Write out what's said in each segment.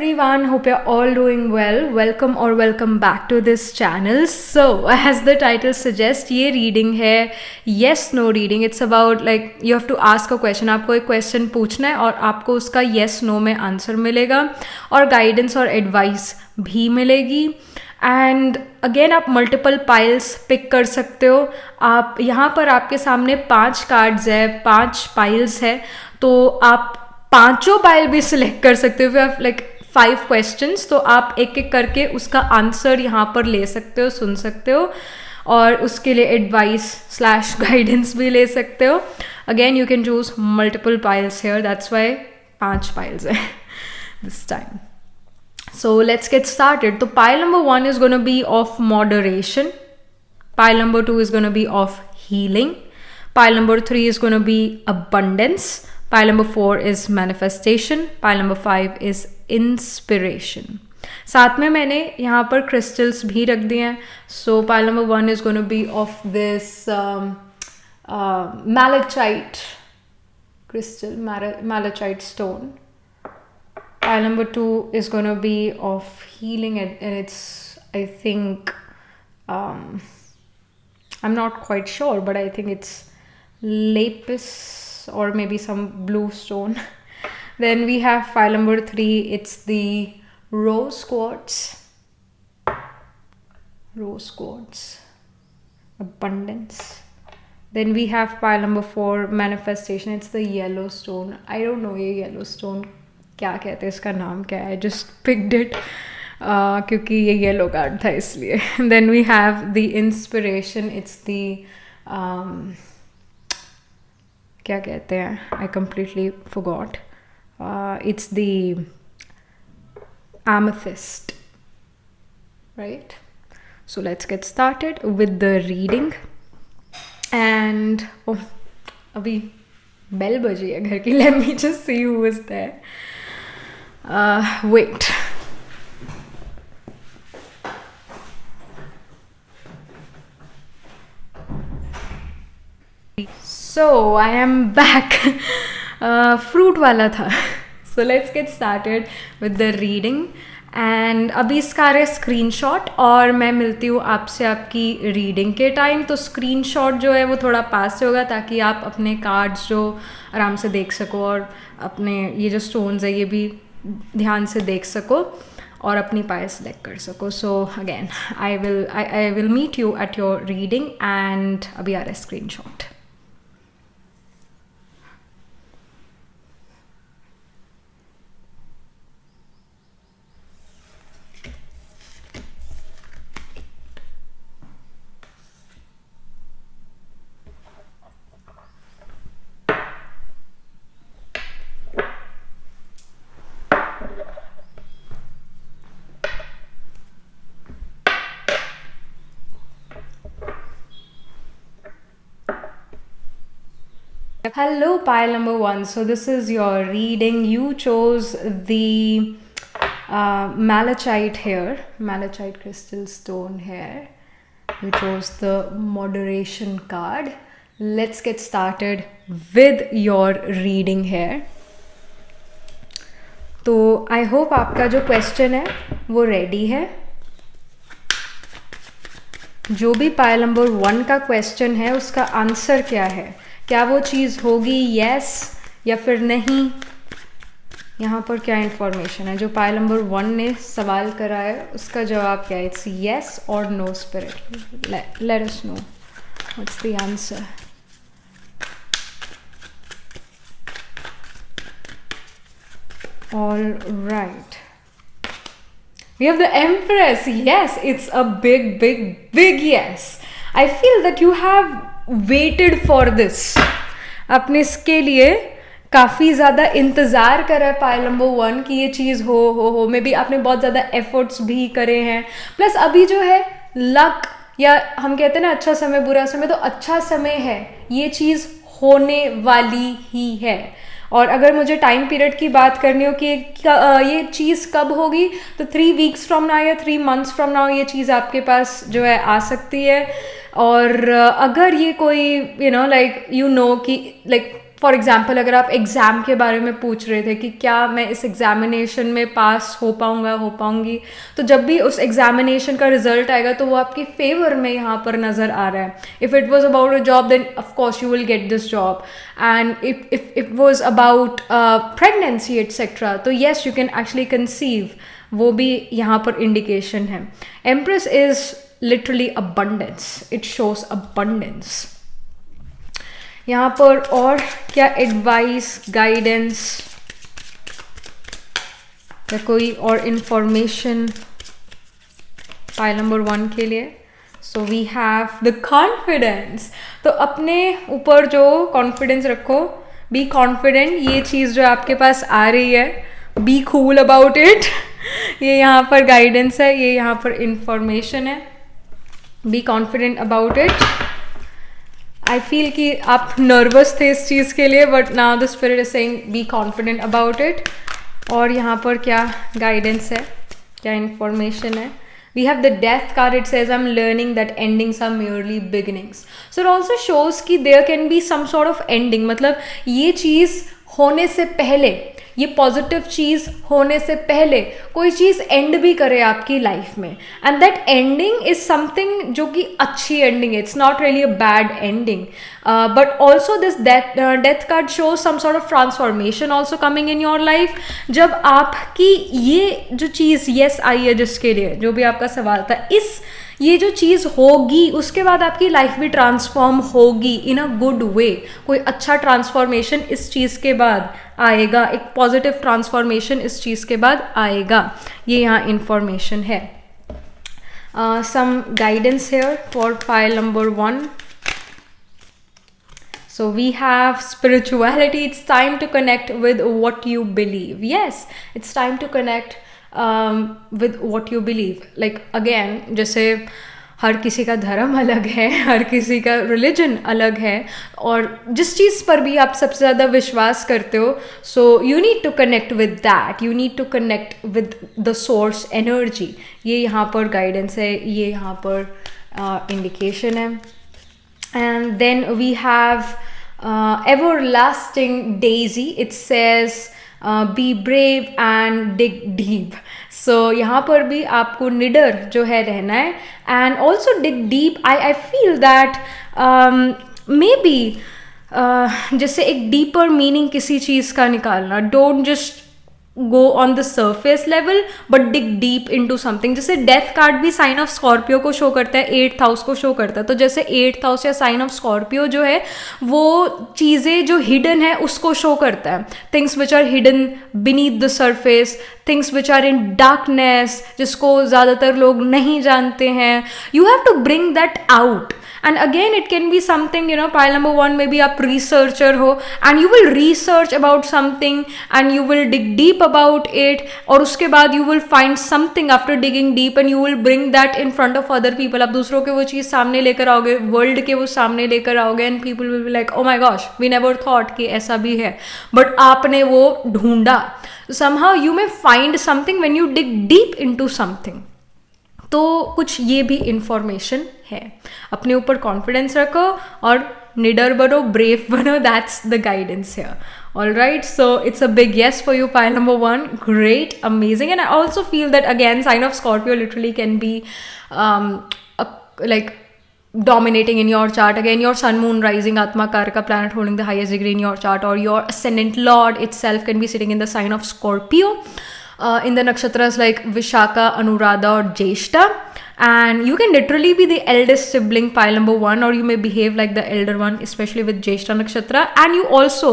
everyone, hope you're all doing well. Welcome or welcome back to this channel. So as the title suggests, ये reading है yes no reading. It's about like you have to ask a question. आपको एक question पूछना है और आपको उसका yes no में आंसर मिलेगा और guidance और advice भी मिलेगी. एंड अगेन आप मल्टीपल पाइल्स पिक कर सकते हो. आप यहाँ पर आपके सामने 5 कार्ड्स है, 5 पाइल्स है, तो आप पांचों पाइल भी सिलेक्ट कर सकते हो. आप लाइक 5 क्वेश्चंस, तो आप एक एक करके उसका आंसर यहाँ पर ले सकते हो, सुन सकते हो और उसके लिए एडवाइस स्लैश गाइडेंस भी ले सकते हो. Again you can choose multiple piles here, that's why 5 piles है this time. So let's get started. So pile number 1 is going to be of moderation. Pile number 2 is going to be of healing. Pile number 3 is going to be abundance. Pile number 4 is manifestation. Pile number 5 is inspiration. साथ में मैंने यहाँ पर crystals भी रख दिए हैं. So pile number 1 is going to be of this malachite crystal, malachite stone. Pile number 2 is going to be of healing and it's, I think, I'm not quite sure, but I think it's lapis or maybe some blue stone. Then we have pile number 3, it's the rose quartz. Rose quartz, abundance. Then we have pile number 4, manifestation. It's the yellow stone. I don't know ये yellow stone क्या कहते हैं, इसका नाम क्या है. Just picked it क्योंकि ये येलो कार्ड था इसलिए. Then we have the inspiration. It's the क्या कहते हैं, I completely forgot. It's the amethyst, right? So let's get started with the reading. And अभी बेल बजी है घर की. Let me just see who is there. Wait. So I am back. Fruit वाला था. So let's get started with the reading. And अभी इसका आ रहा है स्क्रीनशॉट और मैं मिलती हूँ आपसे आपकी रीडिंग के टाइम. तो स्क्रीनशॉट जो है वो थोड़ा पास से होगा ताकि आप अपने कार्ड्स जो आराम से देख सको और अपने ये जो स्टोन्स है ये भी ध्यान से देख सको और अपनी पायल सेलेक्ट कर सको. So again I will meet you at your reading. And अभी आ रहा है screenshot. Hello pile number 1. So this is your reading. You chose the malachite here, malachite crystal stone here. You chose the moderation card. Let's get started with your reading here. तो I hope आपका जो question है वो ready है. जो भी pile number 1 का question है उसका आंसर क्या है, क्या वो चीज़ होगी यस या फिर नहीं. यहाँ पर क्या इन्फॉर्मेशन है, जो पाइल नंबर 1 ने सवाल करा है उसका जवाब क्या है. इट्स यस और no spirit. Let us know what's the answer. All right, we have the Empress. Yes, it's a big yes. I feel that you have waited for this. आपने इसके लिए काफ़ी ज़्यादा इंतज़ार करा है पाइल नंबर 1 की ये चीज़ हो मे बी आपने बहुत ज़्यादा एफर्ट्स भी करे हैं. प्लस अभी जो है लक या हम कहते हैं ना अच्छा समय बुरा समय, तो अच्छा समय है, ये चीज़ होने वाली ही है. और अगर मुझे टाइम पीरियड की बात करनी हो कि ये चीज़ कब होगी, तो 3 वीक्स फ्रॉम नाउ या 3 मंथ्स फ्रॉम नाउ ये चीज़ आपके पास जो है आ सकती है. और अगर ये कोई कि लाइक फॉर एग्जाम्पल अगर आप एग्ज़ाम के बारे में पूछ रहे थे कि क्या मैं इस एग्जामिनेशन में पास हो पाऊँगी, तो जब भी उस एग्जामिनेशन का रिजल्ट आएगा तो वो आपके फेवर में यहाँ पर नज़र आ रहा है. If it was about a job then of course you will get this job, and if it was about pregnancy etcetera, तो yes you can actually conceive. वो भी यहाँ पर इंडिकेशन है. Empress is literally abundance, it shows abundance. यहाँ पर और क्या एडवाइस, गाइडेंस या कोई और इंफॉर्मेशन पाइल नंबर 1 के लिए? So we have the confidence. तो अपने ऊपर जो कॉन्फिडेंस रखो, बी कॉन्फिडेंट. ये चीज़ जो आपके पास आ रही है, बी कूल अबाउट इट. ये यहाँ पर गाइडेंस है, ये यहाँ पर इंफॉर्मेशन है. Be confident about it. I feel कि आप नर्वस थे इस चीज़ के लिए, but now the spirit is saying be confident about it. और यहाँ पर क्या गाइडेंस है, क्या इंफॉर्मेशन है? We have the death card. It says I'm learning that endings are merely beginnings. So it also shows कि there can be some sort of ending. मतलब ये चीज़ होने से पहले, ये पॉजिटिव चीज़ होने से पहले कोई चीज़ एंड भी करे आपकी लाइफ में, and that ending is something जो कि अच्छी एंडिंग है. It's not really a bad ending, but also this death card shows some sort of transformation also coming in your life. जब आपकी ये जो चीज़ यस आई है, जिसके लिए जो भी आपका सवाल था, ये जो चीज़ होगी उसके बाद आपकी लाइफ भी ट्रांसफॉर्म होगी इन अ गुड वे. कोई अच्छा ट्रांसफॉर्मेशन इस चीज़ के बाद आएगा, एक पॉजिटिव ट्रांसफॉर्मेशन इस चीज़ के बाद आएगा. ये यहाँ इंफॉर्मेशन है. Some guidance here for pile number 1. So we have spirituality. It's time to connect with what you believe. Yes, it's time to connect with what you believe. Like again, जैसे हर किसी का धर्म अलग है, हर किसी का रिलीजन अलग है, और जिस चीज़ पर भी आप सबसे ज़्यादा विश्वास करते हो, so you need to connect with that. You need to connect with the source energy. ये यहाँ पर गाइडेंस है, ये यहाँ पर इंडिकेशन है. And then we have everlasting daisy. It says be brave and dig deep. So यहाँ पर भी आपको निडर जो है रहना है, and also dig deep. I feel that maybe जैसे एक deeper meaning किसी चीज़ का निकालना. Don't just go on the surface level but dig deep into something. जैसे डेथ कार्ड भी साइन ऑफ स्कॉर्पियो को शो करता है, 8th हाउस को शो करता है. तो जैसे 8th हाउस या साइन ऑफ स्कॉर्पियो जो है वो चीज़ें जो हिडन है उसको शो करता है. Things which are hidden beneath the surface, things which are in darkness, जिसको ज़्यादातर लोग नहीं जानते हैं. You have to bring that out. And again, it can be something, pile number 1, maybe आप researcher हो, and you will research about something and you will dig deep about it, और उसके बाद you will find something after digging deep and you will bring that in front of other people. आप दूसरों के वो चीज़ सामने लेकर आओगे, वर्ल्ड के वो सामने लेकर आओगे, and people will be like, oh my gosh, we never thought कि ऐसा भी है, but आपने वो ढूंढा. Somehow you may find something when you dig deep into something. तो कुछ ये भी इंफॉर्मेशन है. अपने ऊपर कॉन्फिडेंस रखो और निडर बनो, ब्रेव बनो. That's the guidance here. All right, so it's a big yes for you, pile number 1. Great, amazing. And I also feel that again, sign of Scorpio literally can be like dominating in your chart. Again, your sun, moon, rising, atma, karaka planet holding the highest degree in your chart, or your ascendant lord itself can be sitting in the sign of Scorpio. In the nakshatras like Vishaka, Anuradha or Jeshta, and you can literally be the eldest sibling, pile number 1, or you may behave like the elder one, especially with Jeshta nakshatra. And you also,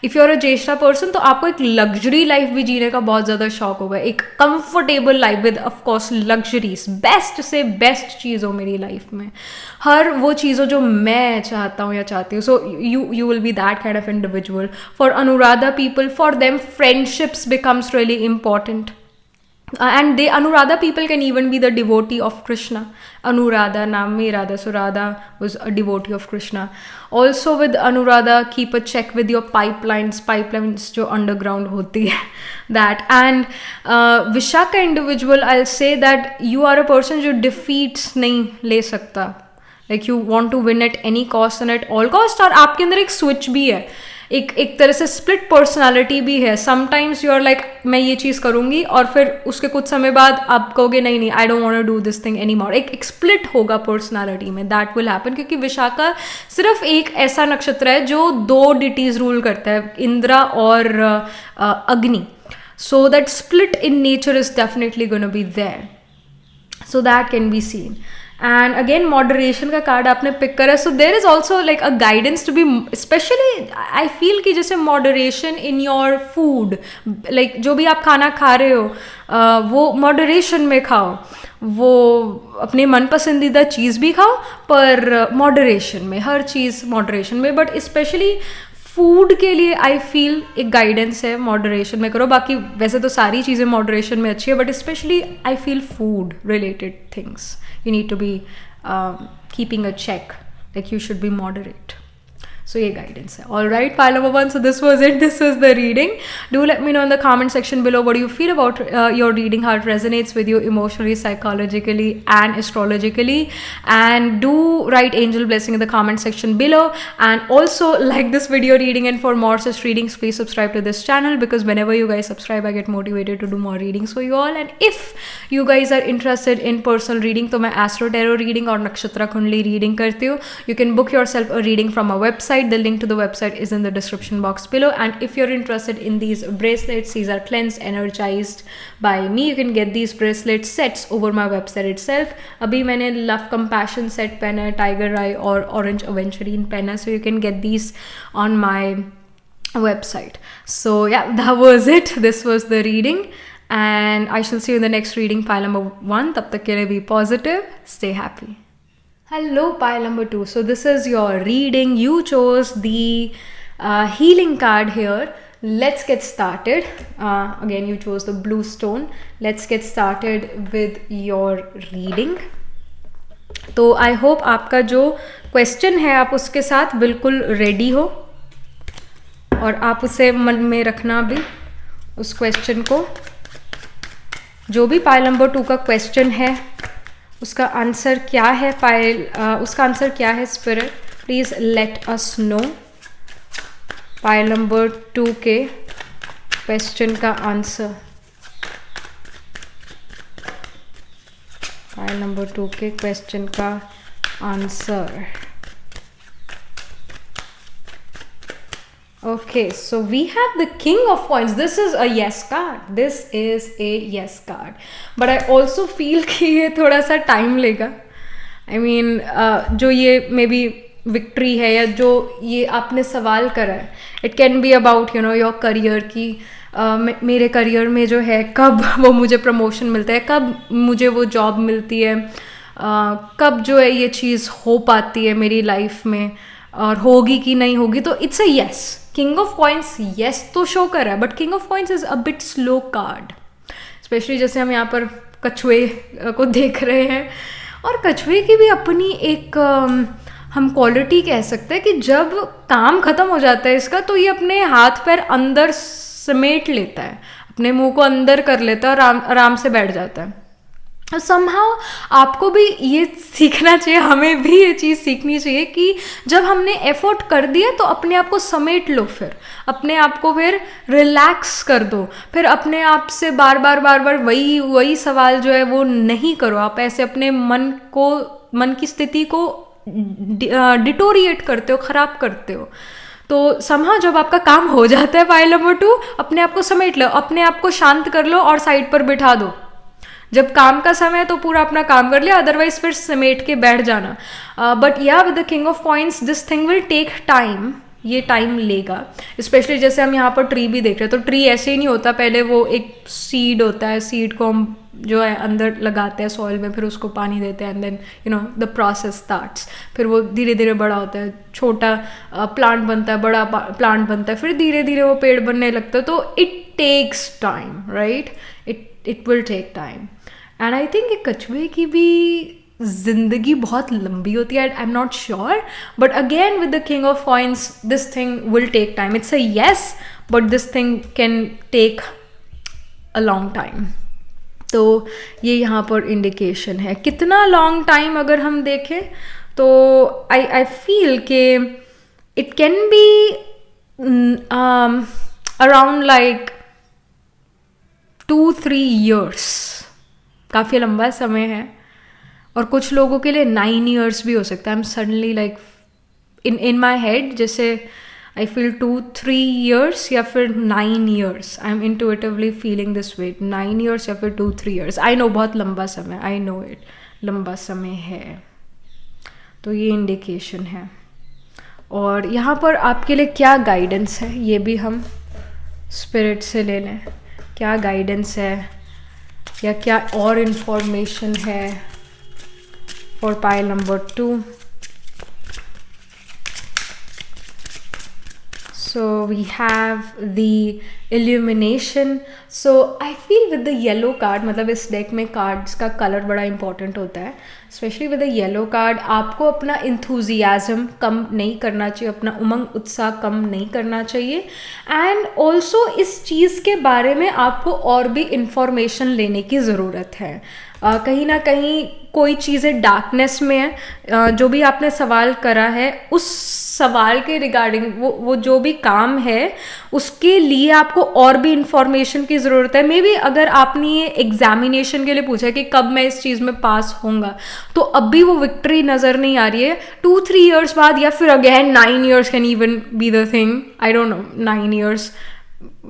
if you're a Jeshta person, तो आपको एक luxury life भी जीने का बहुत ज़्यादा शौक होगा. एक comfortable life with of course luxuries. Best से बेस्ट चीज़ हो मेरी लाइफ में, हर वो चीज़ हो जो मैं चाहता हूँ या चाहती हूँ. So you will be that kind of individual. For Anuradha people, for them friendships becomes really important. And Anuradha people can even be the devotee of Krishna. Anuradha naam mein Radha, so Radha was a devotee of Krishna. Also with Anuradha, keep a check with your pipelines जो underground होती है. That. And Vishaka individual, I'll say that you are a person जो defeats नहीं ले सकता. Like you want to win at any cost and at all cost. और आपके अंदर एक switch भी है. एक तरह से स्प्लिट पर्सनालिटी भी है. समटाइम्स यू आर लाइक मैं ये चीज़ करूँगी और फिर उसके कुछ समय बाद आप कहोगे नहीं नहीं I don't want to do this thing any more. एक स्प्लिट होगा पर्सनालिटी में, दैट विल हैपन, क्योंकि विशाखा सिर्फ एक ऐसा नक्षत्र है जो 2 डिटीज़ रूल करता है, इंद्रा और Agni. So that split in nature is definitely gonna be there. So that can be seen. And again moderation का कार्ड आपने पिक करा. So there is also like a guidance to be, especially I feel कि जैसे moderation in your food, like जो भी आप खाना खा रहे हो वो moderation में खाओ, वो अपने मन पसंदीदा चीज़ भी खाओ पर moderation में, हर चीज़ moderation में. बट स्पेशली फूड के लिए आई फील एक गाइडेंस है, मॉडरेशन में करो. बाकी वैसे तो सारी चीज़ें मॉडरेशन में अच्छी है, but specially I feel food related things you need to be keeping a check, like you should be moderate. So ये guidance है. All right, pile number 1. So this was it. This was the reading. Do let me know in the comment section below what do you feel about your reading, how it resonates with you emotionally, psychologically, and astrologically. And do write angel blessing in the comment section below. And also like this video reading. And for more such readings, please subscribe to this channel, because whenever you guys subscribe, I get motivated to do more readings for you all. And if you guys are interested in personal reading, तो मैं Astro Tarot reading और नक्षत्र कुंडली reading करती हूँ. You can book yourself a reading from a website. The link to the website is in the description box below. And if you're interested in these bracelets, these are cleansed, energized by me. You can get these bracelet sets over my website itself. अभी मैंने Love Compassion set पहना है, Tiger Eye और Orange Aventurine पहना है, so you can get these on my website. So yeah, that was it. This was the reading, and I shall see you in the next reading, pile number 1. तब तक के लिए be positive, stay happy. Hello, pile number 2. So this is your reading. You chose the healing card here. Let's get started. Again, you chose the blue stone. Let's get started with your reading. तो I hope आपका जो question है आप उसके साथ बिल्कुल ready हो और आप उसे मन में रखना भी, उस question को. जो भी pile number 2 का question है उसका आंसर क्या है, उसका आंसर क्या है spirit, please let us no. Pile number 2 के क्वेश्चन का आंसर, पाइल नंबर 2 के क्वेश्चन का answer. Okay, so we have the King of Coins. This is a yes card. This is a yes card. But I also feel कि ये थोड़ा सा time लेगा. I mean, जो ये मे बी विक्ट्री है या जो ये आपने सवाल करा है, it can be about your career की मेरे करियर में जो है कब वो मुझे प्रमोशन मिलता है, कब मुझे वो जॉब मिलती है, कब जो है ये चीज़ हो पाती है मेरी लाइफ में और होगी कि नहीं होगी. तो it's a yes. King of coins yes तो शो कर रहा है, but king of coins is a bit slow card. Specially जैसे हम यहाँ पर कछुए को देख रहे हैं, और कछुए की भी अपनी एक हम क्वालिटी कह सकते हैं कि जब काम खत्म हो जाता है इसका तो ये अपने हाथ पैर अंदर समेट लेता है, अपने मुंह को अंदर कर लेता है और आराम से बैठ जाता है. समहाउ आपको भी ये सीखना चाहिए, हमें भी ये चीज़ सीखनी चाहिए कि जब हमने एफर्ट कर दिया तो अपने आप को समेट लो, फिर अपने आप को फिर रिलैक्स कर दो, फिर अपने आप से बार बार वही सवाल जो है वो नहीं करो. आप ऐसे अपने मन की स्थिति को डिटोरिएट करते हो, ख़राब करते हो. तो समहाउ जब आपका काम हो जाता है पाइल नंबर 2, अपने आप को समेट लो, अपने आप को शांत कर लो और साइड पर बिठा दो. जब काम का समय है तो पूरा अपना काम कर लिया, अदरवाइज फिर समेट के बैठ जाना. बट या with the king of coins this thing will take time. ये टाइम लेगा. स्पेशली जैसे हम यहाँ पर ट्री भी देख रहे हैं, तो ट्री ऐसे ही नहीं होता. पहले वो एक सीड होता है, सीड को हम जो है अंदर लगाते हैं सॉइल में, फिर उसको पानी देते हैं, and then the process starts. फिर वो धीरे धीरे बड़ा होता है, छोटा प्लांट बनता है, बड़ा प्लांट बनता है, फिर धीरे धीरे वो पेड़ बनने लगता है. तो it takes time, right? It will take time. And I think ये कछुए की भी जिंदगी बहुत लंबी होती है. I am not sure, but again with the king of coins this thing will take time. It's a yes, but this thing can take a long time. तो ये यहाँ पर इंडिकेशन है. कितना लॉन्ग टाइम अगर हम देखें तो आई फील के it can be around like 2-3 years, काफ़ी लंबा समय है. और कुछ लोगों के लिए 9 years भी हो सकता है. I am suddenly like in my head, जैसे आई फील 2-3 years या फिर 9 years. I am intuitively feeling this way, 9 years या फिर 2-3 years. आई नो बहुत लंबा समय, आई नो इट, लंबा समय है. तो ये इंडिकेशन है. और यहाँ पर आपके लिए क्या गाइडेंस है, ये भी हम स्पिरिट से ले लें. क्या गाइडेंस है या क्या और इन्फॉर्मेशन है for pile number 2. So we have the illumination. So I feel with the yellow card, मतलब इस डेक में कार्ड्स का कलर बड़ा इंपॉर्टेंट होता है. Specially with the yellow card आपको अपना इंथुजियाज़म कम नहीं करना चाहिए, अपना उमंग उत्साह कम नहीं करना चाहिए. एंड ऑल्सो इस चीज़ के बारे में आपको और भी इंफॉर्मेशन लेने की ज़रूरत है. कहीं ना कहीं कोई चीज़ें डार्कनेस में है. जो भी आपने सवाल करा है उस सवाल के रिगार्डिंग वो जो भी काम है उसके लिए आपको और भी इंफॉर्मेशन की ज़रूरत है. मे बी अगर आपने ये एग्जामिनेशन के लिए पूछा कि कब मैं इस चीज़ में पास होऊंगा, तो अब भी वो विक्ट्री नज़र नहीं आ रही है. 2-3 years बाद या फिर again 9 years can even be the thing. I don't know, 9 years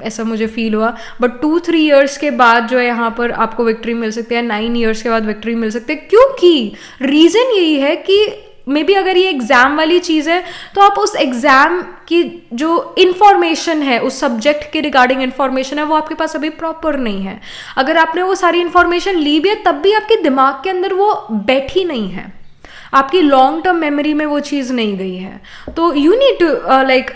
ऐसा मुझे फील हुआ. बट 2-3 years के बाद जो है यहाँ पर आपको विक्ट्री मिल सकती है. 9 years के बाद विक्ट्री मिल सकती है, क्योंकि रीज़न यही है कि मे बी अगर ये एग्ज़ाम वाली चीज़ है तो आप उस एग्ज़ाम की जो इन्फॉर्मेशन है, उस सब्जेक्ट के रिगार्डिंग इन्फॉर्मेशन है, वो आपके पास अभी प्रॉपर नहीं है. अगर आपने वो सारी इन्फॉर्मेशन ली भी है तब भी आपके दिमाग के अंदर वो बैठी नहीं है, आपकी लॉन्ग टर्म मेमोरी में वो चीज़ नहीं गई है. तो you need to like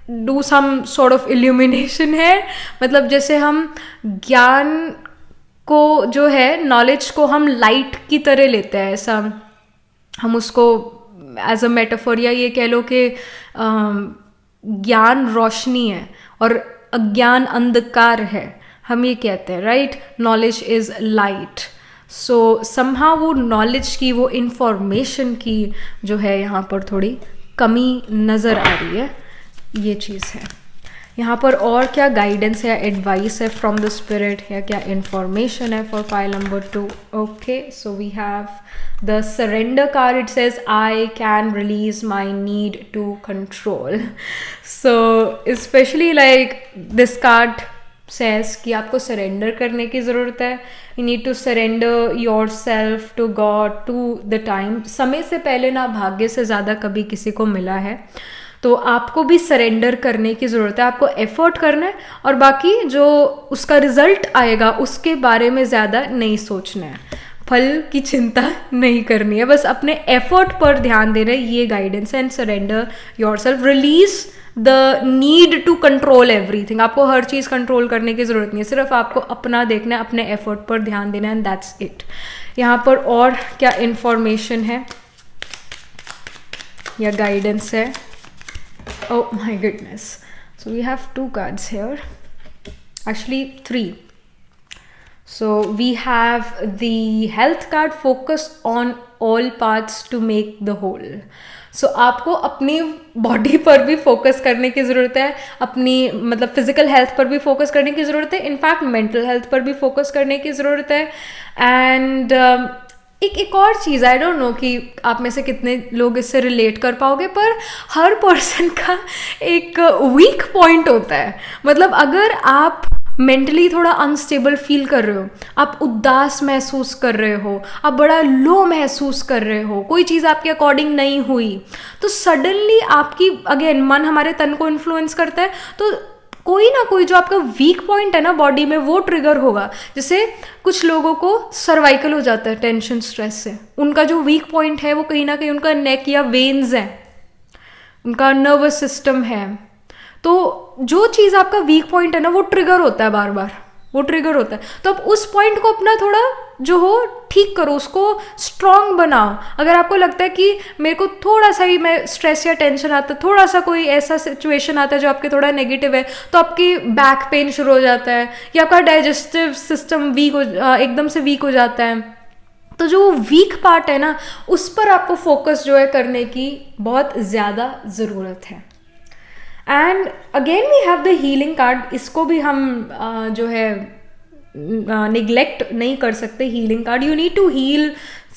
do some sort of illumination है. मतलब जैसे हम ज्ञान को जो है, नॉलेज को हम लाइट की तरह लेते हैं, ऐसा हम उसको एज अ मेटाफोर, या ये कह लो कि ज्ञान रोशनी है और अज्ञान अंधकार है, हम ये कहते हैं, right. Knowledge is light. So somehow वो नॉलेज की, वो इंफॉर्मेशन की जो है यहाँ पर थोड़ी कमी नज़र आ रही है. ये चीज़ है यहाँ पर. और क्या गाइडेंस है, एडवाइस है फ्रॉम द स्पिरिट, या क्या इंफॉर्मेशन है for pile number 2. Okay, so we have the surrender card. It says I can release my need to control. So specially like this card says कि आपको surrender करने की ज़रूरत है. You need to surrender yourself to God, to the time. समय से पहले ना भाग्य से ज़्यादा कभी किसी को मिला है, तो आपको भी सरेंडर करने की ज़रूरत है. आपको एफर्ट करना है और बाकी जो उसका रिजल्ट आएगा उसके बारे में ज़्यादा नहीं सोचना है, फल की चिंता नहीं करनी है, बस अपने एफर्ट पर ध्यान देना है. ये गाइडेंस है. And surrender yourself, release the need to control everything. आपको हर चीज़ कंट्रोल करने की ज़रूरत नहीं है, सिर्फ आपको अपना देखना है, अपने एफर्ट पर ध्यान देना है, एंड दैट्स इट. यहाँ पर और क्या इन्फॉर्मेशन है या गाइडेंस है. Oh my goodness. So we have 2 cards here. Actually 3. So we have the health card, focused on all parts to make the whole. So आपको अपनी बॉडी पर भी फोकस करने की ज़रूरत है, अपनी मतलब फिजिकल हेल्थ पर भी फोकस करने की ज़रूरत है, इनफैक्ट मेंटल हेल्थ पर भी फोकस करने की ज़रूरत है. एंड एक और चीज़, आई डोंट नो कि आप में से कितने लोग इससे रिलेट कर पाओगे, पर हर पर्सन का एक वीक पॉइंट होता है. मतलब अगर आप मेंटली थोड़ा अनस्टेबल फील कर रहे हो, आप उदास महसूस कर रहे हो, आप बड़ा लो महसूस कर रहे हो, कोई चीज़ आपके अकॉर्डिंग नहीं हुई, तो सडनली आपकी, अगेन मन हमारे तन को इन्फ्लुएंस करता है, तो कोई ना कोई जो आपका वीक पॉइंट है ना बॉडी में, वो ट्रिगर होगा. जैसे कुछ लोगों को सर्वाइकल हो जाता है टेंशन स्ट्रेस से, उनका जो वीक पॉइंट है वो कहीं ना कहीं उनका नेक या वेन्स है, उनका नर्वस सिस्टम है. तो जो चीज़ आपका वीक पॉइंट है ना वो ट्रिगर होता है, बार बार वो ट्रिगर होता है. तो अब उस पॉइंट को अपना थोड़ा जो हो ठीक करो, उसको स्ट्रॉन्ग बनाओ. अगर आपको लगता है कि मेरे को थोड़ा सा ही मैं स्ट्रेस या टेंशन आता है, थोड़ा सा कोई ऐसा सिचुएशन आता है जो आपके थोड़ा नेगेटिव है, तो आपकी बैक पेन शुरू हो जाता है, या आपका डाइजेस्टिव सिस्टम एकदम से वीक हो जाता है. तो जो वीक पार्ट है ना, उस पर आपको फोकस जो है करने की बहुत ज़्यादा ज़रूरत है. And again we have the healing card. इसको भी हम जो है निग्लेक्ट नहीं कर सकते. Healing card, you need to heal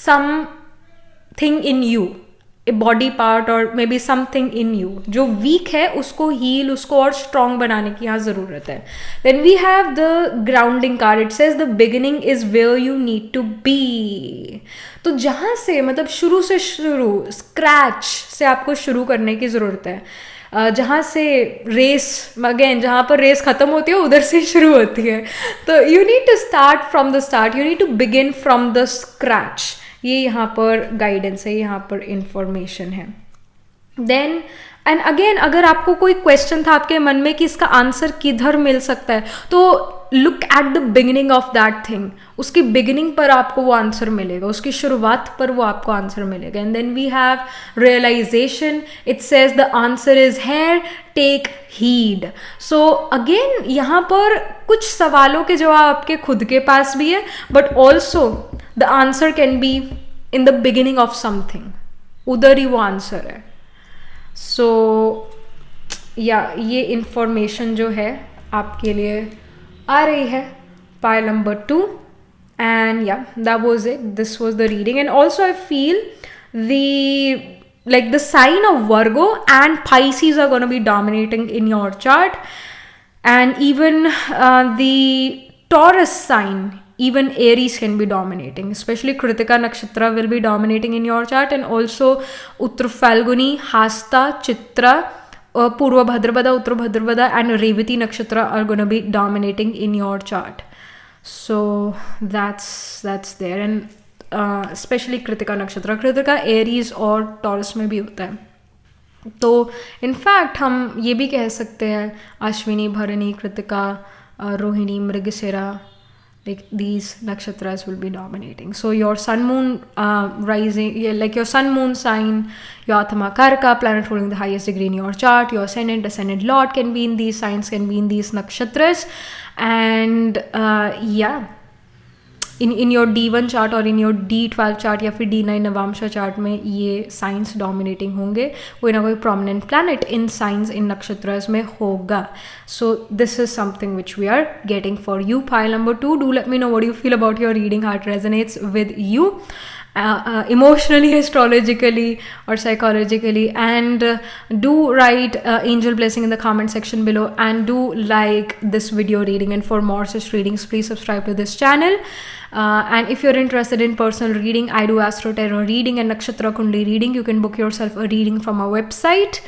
something in you, a body part और maybe something in you. जो वीक है उसको हील, उसको और स्ट्रॉन्ग बनाने की यहाँ ज़रूरत है. Then we have the grounding card. It says the beginning is where you need to be. तो जहाँ से मतलब शुरू से शुरू, स्क्रैच से आपको शुरू करने की ज़रूरत है. जहाँ से रेस, अगेन जहाँ पर रेस ख़त्म होती है उधर से शुरू होती है. तो you need to start from the start, you need to begin from the scratch. ये यहाँ पर गाइडेंस है, यहाँ पर इंफॉर्मेशन है. देन एंड अगेन अगर आपको कोई क्वेश्चन था आपके मन में कि इसका आंसर किधर मिल सकता है, तो look at the beginning of that thing. उसकी बिगिनिंग पर आपको वो आंसर मिलेगा, उसकी शुरुआत पर वो आपको आंसर मिलेगा. And then we have realization. It says the answer is here, take heed. So again यहाँ पर कुछ सवालों के जवाब आपके खुद के पास भी है, but also the answer can be in the beginning of something. उधर ही वो आंसर है. सो या ये इंफॉर्मेशन जो है आपके लिए आ रही है. Pile number 2. एंड या that was it. This was the reading. And also I feel the sign of Virgo and Pisces are going to be dominating in your chart. And even the Taurus sign, even Aries can be dominating. Especially Kritika Nakshatra will be dominating in your chart. And also Uttar Falguni, Hasta, Chitra, Purva Bhadrapada, Uttar Bhadrapada and Revati Nakshatra are going to be dominating in your chart. So that's there. And especially Kritika Nakshatra. Kritika Aries और Taurus में भी होता है. तो in fact हम ये भी कह सकते हैं अश्विनी, भरणी, Kritika, Rohini, Mrigashira, like these nakshatras will be dominating. So your sun moon rising, like your sun moon sign, your Atma Karka, planet holding the highest degree in your chart, your ascendant lord can be in these signs, can be in these nakshatras. And yeah, in your D1 chart और in your D12 chart या फिर D9 नवांशा chart में ये signs dominating होंगे. कोई ना कोई prominent planet in science, in नक्षत्रस में होगा. So this is something which we are getting for you. Pile number 2. Do let me know what you feel about your reading, how it resonates with you emotionally, astrologically or psychologically. And do write angel blessing in the comment section below, and do like this video reading. And for more such readings, please subscribe to this channel. And if you're interested in personal reading, I do astro tarot reading and nakshatra kundi reading. You can book yourself a reading from our website.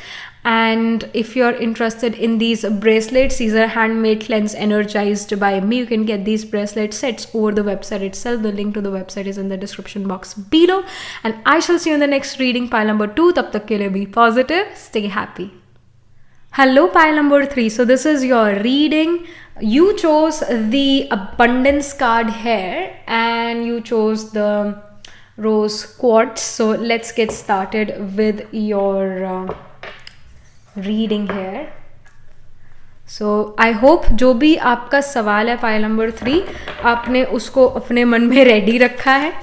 And if you're interested in these bracelets, these are handmade cleanse energized by me. You can get these bracelet sets over the website itself. The link to the website is in the description box below. And I shall see you in the next reading, pile number 2. Tab tak ke liye be positive, stay happy. Hello, pile number 3. So this is your reading. You chose the abundance card here and you chose the rose quartz. So let's get started with your reading है. सो I hope जो भी आपका सवाल है pile number 3, आपने उसको अपने मन में रेडी रखा है.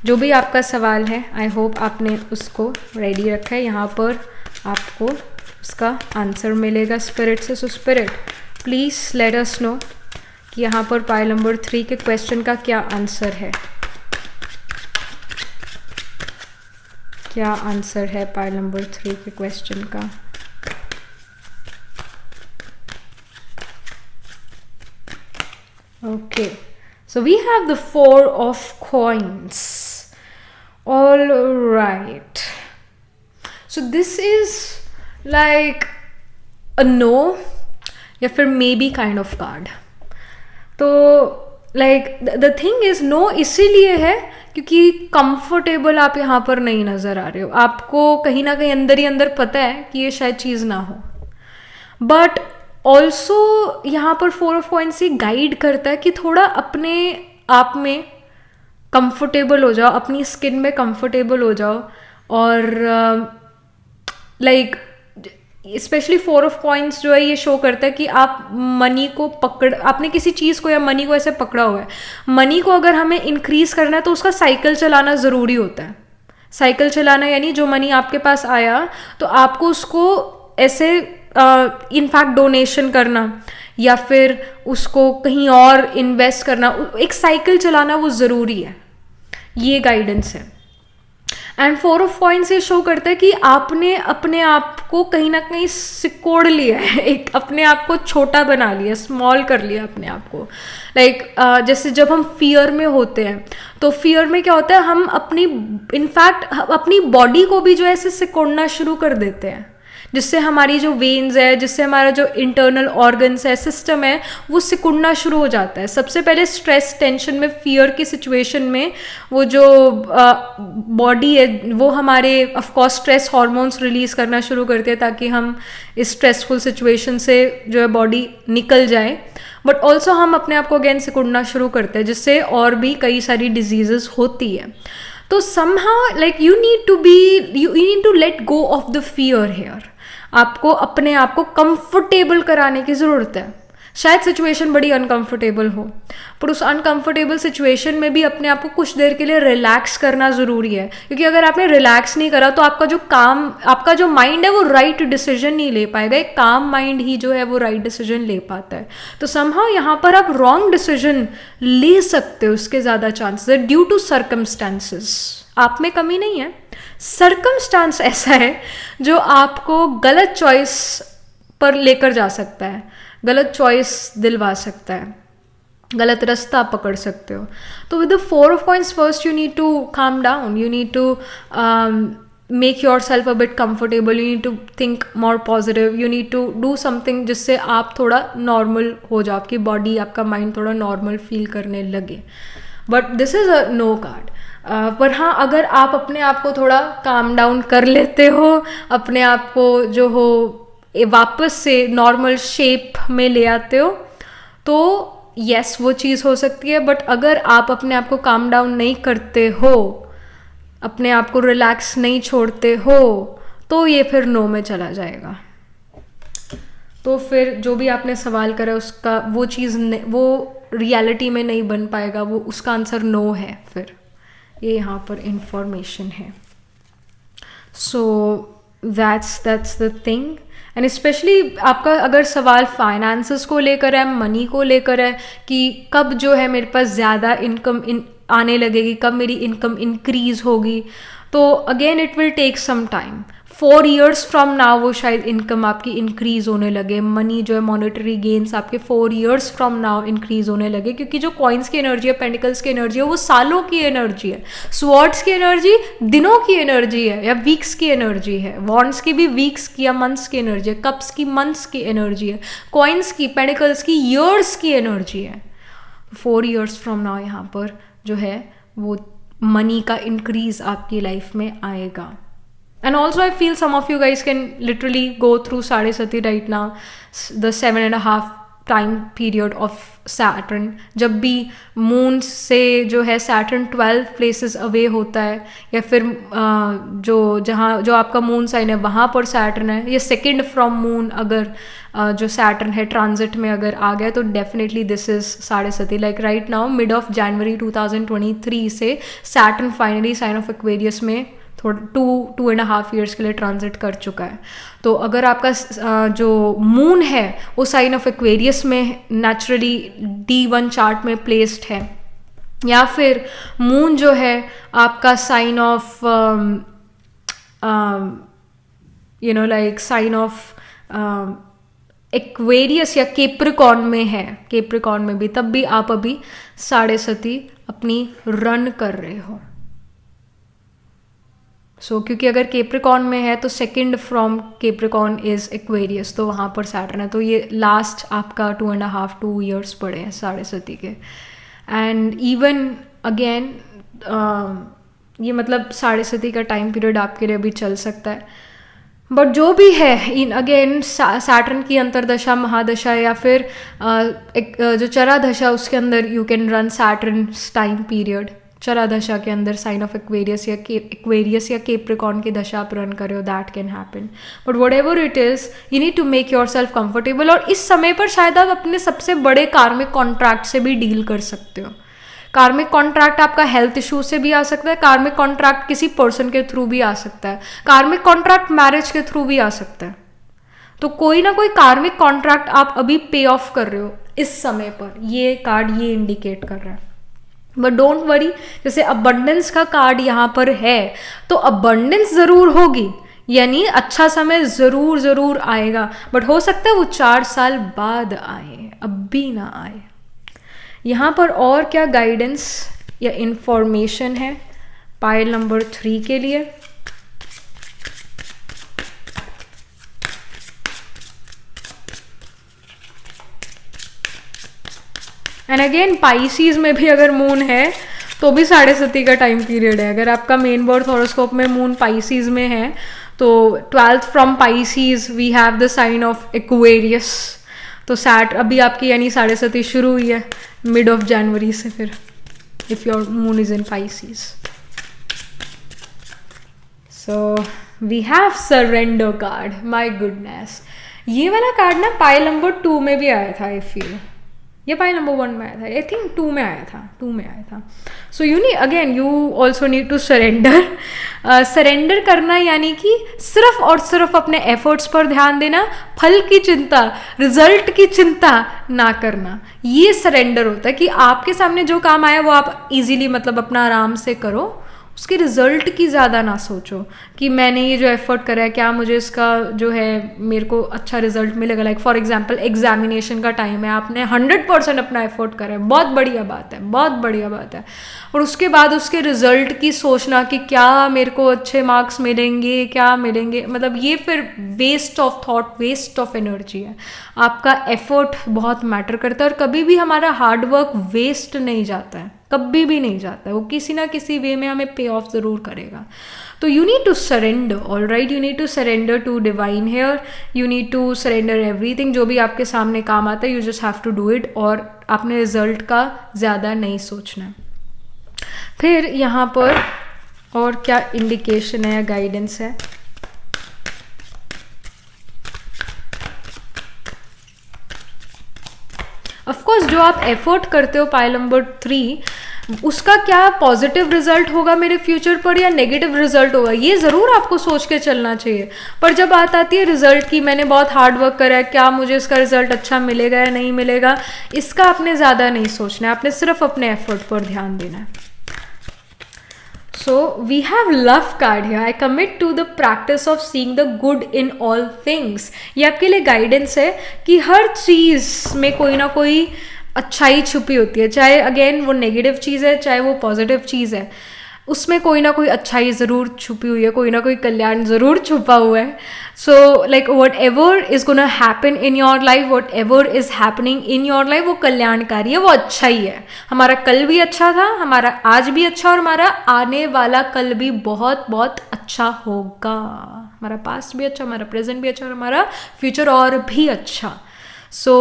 जो भी आपका सवाल है आई होप आपने उसको रेडी रखा है. यहाँ पर आपको उसका आंसर मिलेगा स्पिरिट से. So spirit please let us know कि यहाँ पर पाइल नंबर 3 के क्वेश्चन का क्या आंसर है. क्या आंसर है पाइल नंबर 3 के क्वेश्चन का. Okay, so we have the 4 of coins. All right. So this is like a no या फिर maybe kind of card. तो like the thing is no इसीलिए है क्योंकि कंफर्टेबल आप यहाँ पर नहीं नज़र आ रहे हो. आपको कहीं ना कहीं अंदर ही अंदर पता है कि ये शायद चीज़ ना हो. बट ऑल्सो यहाँ पर 4 ऑफ कॉइन्स ही गाइड करता है कि थोड़ा अपने आप में कंफर्टेबल हो जाओ, अपनी स्किन में कंफर्टेबल हो जाओ. और लाइक स्पेशली 4 ऑफ कॉइन्स जो है ये शो करता है कि आप मनी को आपने किसी चीज़ को या मनी को ऐसे पकड़ा हुआ है. मनी को अगर हमें इंक्रीज करना है तो उसका साइकिल चलाना ज़रूरी होता है. साइकिल चलाना यानी जो मनी आपके पास आया तो आपको उसको ऐसे इनफैक्ट डोनेशन करना या फिर उसको कहीं और इन्वेस्ट करना, एक साइकिल चलाना वो ज़रूरी है। ये गाइडेंस है। एंड 4 ऑफ कॉइन्स ये शो करता है कि आपने अपने आप को कहीं ना कहीं सिकोड़ लिया है, एक अपने आप को छोटा बना लिया, स्मॉल कर लिया अपने आप को। लाइक जैसे जब हम फियर में होते हैं तो फियर में क्या होता है, हम अपनी इनफैक्ट अपनी बॉडी को भी जो है ऐसे सिकोड़ना शुरू कर देते हैं, जिससे हमारी जो वेन्स है, जिससे हमारा जो इंटरनल ऑर्गन्स है, सिस्टम है, वो सिकुड़ना शुरू हो जाता है। सबसे पहले स्ट्रेस, टेंशन में, फियर की सिचुएशन में वो जो बॉडी है वो हमारे ऑफकोर्स स्ट्रेस हार्मोन्स रिलीज करना शुरू करते हैं ताकि हम इस स्ट्रेसफुल सिचुएशन से जो है बॉडी निकल जाए। बट ऑल्सो हम अपने आप को अगेन सिकुड़ना शुरू करते हैं, जिससे और भी कई सारी डिजीजेस होती है। तो somehow like you need to let go of the fear here। आपको अपने आप को कंफर्टेबल कराने की ज़रूरत है। शायद सिचुएशन बड़ी अनकंफर्टेबल हो, पर उस अनकंफर्टेबल सिचुएशन में भी अपने आप को कुछ देर के लिए रिलैक्स करना ज़रूरी है, क्योंकि अगर आपने रिलैक्स नहीं करा तो आपका जो माइंड है वो राइट डिसीजन नहीं ले पाएगा। एक काम माइंड ही जो है वो राइट डिसीजन ले पाता है। तो समहाउ यहाँ पर आप रॉन्ग डिसीजन ले सकते हो, उसके ज़्यादा चांसेस है ड्यू टू सर्कमस्टांसेस। आप में कमी नहीं है, सर्कमस्टांस ऐसा है जो आपको गलत चॉइस पर लेकर जा सकता है, गलत चॉइस दिलवा सकता है, गलत रास्ता पकड़ सकते हो। तो with the 4 of coins, first you need to calm down, you need to make yourself a bit comfortable, you need to think more positive, you need to do something जिससे आप थोड़ा नॉर्मल हो जाओ, आपकी body, आपका mind थोड़ा normal feel करने लगे। But this is a no card. पर हाँ, अगर आप अपने आप को थोड़ा काम डाउन कर लेते हो, अपने आप को जो हो वापस से नॉर्मल शेप में ले आते हो, तो यस वो चीज़ हो सकती है। बट अगर आप अपने आप को काम डाउन नहीं करते हो, अपने आप को रिलैक्स नहीं छोड़ते हो, तो ये फिर नो में चला जाएगा। तो फिर जो भी आपने सवाल करा उसका वो चीज़ वो रियलिटी में नहीं बन पाएगा, वो उसका आंसर नो है। फिर ये यहाँ पर इंफॉर्मेशन है। So that's the thing. And specially आपका अगर सवाल फाइनेंसेस को लेकर है, मनी को लेकर है कि कब जो है मेरे पास ज़्यादा इनकम आने लगेगी, कब मेरी इनकम इंक्रीज होगी, तो again it will take some time. 4 years from now वो शायद इनकम आपकी इंक्रीज होने लगे, मनी जो है मॉनेटरी गेन्स आपके 4 years फ्रॉम नाउ इंक्रीज होने लगे, क्योंकि जो कॉइन्स की एनर्जी है, पेंटिकल्स की एनर्जी है, वो सालों की एनर्जी है। स्वॉर्ड्स की एनर्जी दिनों की एनर्जी है या वीक्स की एनर्जी है, वॉन्ड्स की भी वीक्स की या मंथ्स की एनर्जी है, कप्स की मंथ्स की एनर्जी है, कॉइन्स की, पेंटिकल्स की ईयर्स की एनर्जी है। 4 years फ्रॉम नाउ यहाँ पर जो है वो मनी का इंक्रीज आपकी लाइफ में आएगा। And also I feel some of you guys can literally go through Sadesati right now, the 7.5 time period of Saturn, जब भी मून से जो है Saturn 12 places away होता है, या फिर जो आपका मून साइन है वहाँ पर Saturn है, या सेकेंड फ्रॉम मून अगर जो Saturn है ट्रांजिट में अगर आ गया, तो definitely this is sadesati. Like right now mid of January 2023 से Saturn finally sign of Aquarius में थोड़ा 2.5 years के लिए ट्रांजिट कर चुका है। तो अगर आपका जो मून है वो साइन ऑफ एक्वेरियस में नेचुरली D1 चार्ट में प्लेस्ड है, या फिर मून जो है आपका sign of like sign of Aquarius या कैप्रिकॉर्न में है, कैप्रिकॉर्न में भी, तब भी आप अभी साढ़ेसती अपनी रन कर रहे हो। क्योंकि अगर कैप्रिकॉर्न में है तो second from Capricorn is Aquarius, तो वहाँ पर सैटर्न है। तो ये लास्ट आपका 2.5-2 years पड़े हैं साढ़ेसती के। एंड इवन अगेन ये मतलब साढ़ेसती का टाइम पीरियड आपके लिए भी चल सकता है। बट जो भी है, इन अगेन सैटर्न की अंतरदशा, महादशा, या फिर एक जो चरा दशा, उसके अंदर you can run Saturn time period. चरा दशा के अंदर साइन ऑफ एक्वेरियस या कैप्रिकॉर्न की दशा आप रन कर रहे हो, that can happen. But whatever it is, you need to make yourself comfortable. और इस समय पर शायद आप अपने सबसे बड़े कार्मिक कॉन्ट्रैक्ट से भी डील कर सकते हो। कार्मिक कॉन्ट्रैक्ट आपका हेल्थ इशू से भी आ सकता है, कार्मिक कॉन्ट्रैक्ट किसी पर्सन के थ्रू भी आ सकता है, कार्मिक कॉन्ट्रैक्ट मैरिज के थ्रू भी आ सकता है। तो कोई ना कोई कार्मिक कॉन्ट्रैक्ट आप अभी पे ऑफ कर रहे हो इस समय पर, ये कार्ड ये इंडिकेट कर रहा है। बट डोंट वरी, जैसे अबंडेंस का कार्ड यहाँ पर है तो अबंडेंस ज़रूर होगी, यानी अच्छा समय ज़रूर ज़रूर आएगा, बट हो सकता है वो 4 साल बाद आए, अब भी ना आए। यहाँ पर और क्या गाइडेंस या इंफॉर्मेशन है पाइल नंबर 3 के लिए? एंड अगेन पाइसीज में भी अगर मून है तो भी 7.5 का टाइम पीरियड है। अगर आपका मेन बर्थ हॉरोस्कोप में मून पाइसीज में है तो 12th from Pisces we have the sign of Aquarius. तो सैट अभी आपकी यानी 7.5 शुरू हुई है मिड ऑफ जनवरी से, फिर if your moon is in Pisces. So we have surrender card, my goodness. ये वाला कार्ड ना पाइल नंबर 2 में भी आया था, आई फील ये पाइल नंबर 1 में आया था, आई थिंक 2 में आया था। So you need again you also need to surrender. Surrender करना यानी कि सिर्फ और सिर्फ अपने एफर्ट्स पर ध्यान देना, फल की चिंता, रिजल्ट की चिंता ना करना, ये सरेंडर होता है कि आपके सामने जो काम आया वो आप इजीली मतलब अपना आराम से करो, उसके रिजल्ट की ज़्यादा ना सोचो कि मैंने ये जो एफर्ट करा है क्या मुझे इसका जो है मेरे को अच्छा रिजल्ट मिलेगा। लाइक फॉर एग्जांपल एग्जामिनेशन का टाइम है, आपने 100% अपना एफर्ट करा है, बहुत बढ़िया बात है, बहुत बढ़िया बात है, और उसके बाद उसके रिजल्ट की सोचना कि क्या मेरे को अच्छे मार्क्स मिलेंगे, क्या मिलेंगे, मतलब ये फिर waste of thought, waste of energy है। आपका एफर्ट बहुत मैटर करता है और कभी भी हमारा हार्डवर्क वेस्ट नहीं जाता है, कभी भी नहीं जाता है, वो किसी ना किसी वे में हमें पे ऑफ ज़रूर करेगा। तो you need to surrender, all right, you need to surrender to divine here, you need to surrender everything, जो भी आपके सामने काम आता है, you just have to do it, और आपने रिजल्ट का ज़्यादा नहीं सोचना है। फिर यहाँ पर और क्या इंडिकेशन है, गाइडेंस है? ऑफकोर्स जो आप एफर्ट करते हो पाइल नंबर 3, उसका क्या पॉजिटिव रिजल्ट होगा मेरे फ्यूचर पर या नेगेटिव रिजल्ट होगा, ये ज़रूर आपको सोच के चलना चाहिए। पर जब बात आती है रिजल्ट की, मैंने बहुत हार्ड वर्क करा है, क्या मुझे इसका रिजल्ट अच्छा मिलेगा या नहीं मिलेगा, इसका आपने ज़्यादा नहीं सोचना है, आपने सिर्फ अपने एफर्ट पर ध्यान देना है। So we have love card here. I commit to the practice of seeing the good in all things. ये आपके लिए गाइडेंस है कि हर चीज़ में कोई ना कोई अच्छाई छुपी होती है, चाहे अगेन वो नेगेटिव चीज़ है चाहे वो पॉजिटिव चीज़ है, उसमें कोई ना कोई अच्छाई ज़रूर छुपी हुई है, कोई ना कोई कल्याण ज़रूर छुपा हुआ है। So like what ever is gonna happen in your life, what ever is happening in your life, वो कल्याणकारी है, वो अच्छा ही है। हमारा कल भी अच्छा था, हमारा आज भी अच्छा, और हमारा आने वाला कल भी बहुत बहुत अच्छा होगा। हमारा पास्ट भी अच्छा, हमारा प्रेजेंट भी अच्छा, और हमारा फ्यूचर और भी अच्छा। सो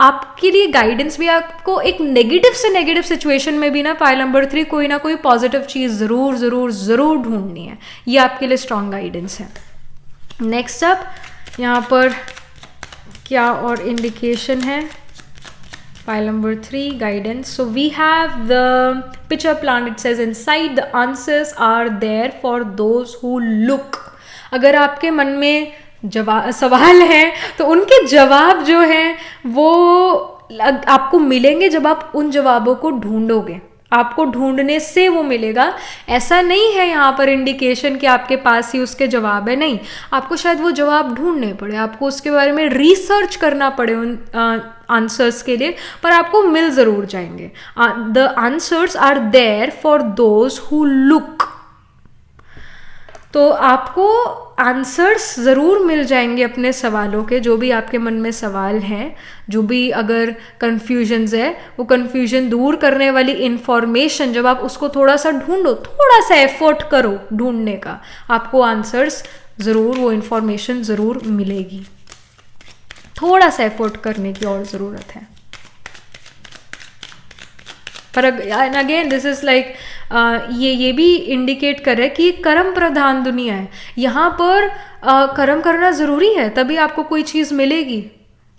आपके लिए गाइडेंस भी, आपको एक नेगेटिव से नेगेटिव सिचुएशन में भी ना पाइल नंबर 3 कोई ना कोई पॉजिटिव चीज़ ज़रूर ज़रूर ज़रूर ढूंढनी है, ये आपके लिए स्ट्रॉन्ग गाइडेंस है। नेक्स्ट अप यहाँ पर क्या और इंडिकेशन है pile number 3 guidance? So we have the picture plan, it says inside the answers are there for those who look. अगर आपके मन में सवाल हैं तो उनके जवाब जो हैं वो आपको मिलेंगे जब आप उन जवाबों को ढूंढोगे, आपको ढूंढने से वो मिलेगा। ऐसा नहीं है यहाँ पर इंडिकेशन कि आपके पास ही उसके जवाब है, नहीं, आपको शायद वो जवाब ढूंढने पड़े, आपको उसके बारे में रिसर्च करना पड़े उन आंसर्स के लिए, पर आपको मिल ज़रूर जाएंगे। The answers are there for those who look. तो आपको आंसर्स ज़रूर मिल जाएंगे अपने सवालों के, जो भी आपके मन में सवाल हैं, जो भी अगर कन्फ्यूजन्स है, वो कन्फ्यूजन दूर करने वाली इन्फॉर्मेशन जब आप उसको थोड़ा सा ढूंढो, थोड़ा सा एफर्ट करो ढूंढने का, आपको आंसर्स ज़रूर, वो इन्फॉर्मेशन ज़रूर मिलेगी। थोड़ा सा एफर्ट करने की और ज़रूरत है। पर अगेन दिस इज़ लाइक ये भी इंडिकेट कर रहा है कि कर्म प्रधान दुनिया है, यहाँ पर कर्म करना ज़रूरी है, तभी आपको कोई चीज़ मिलेगी।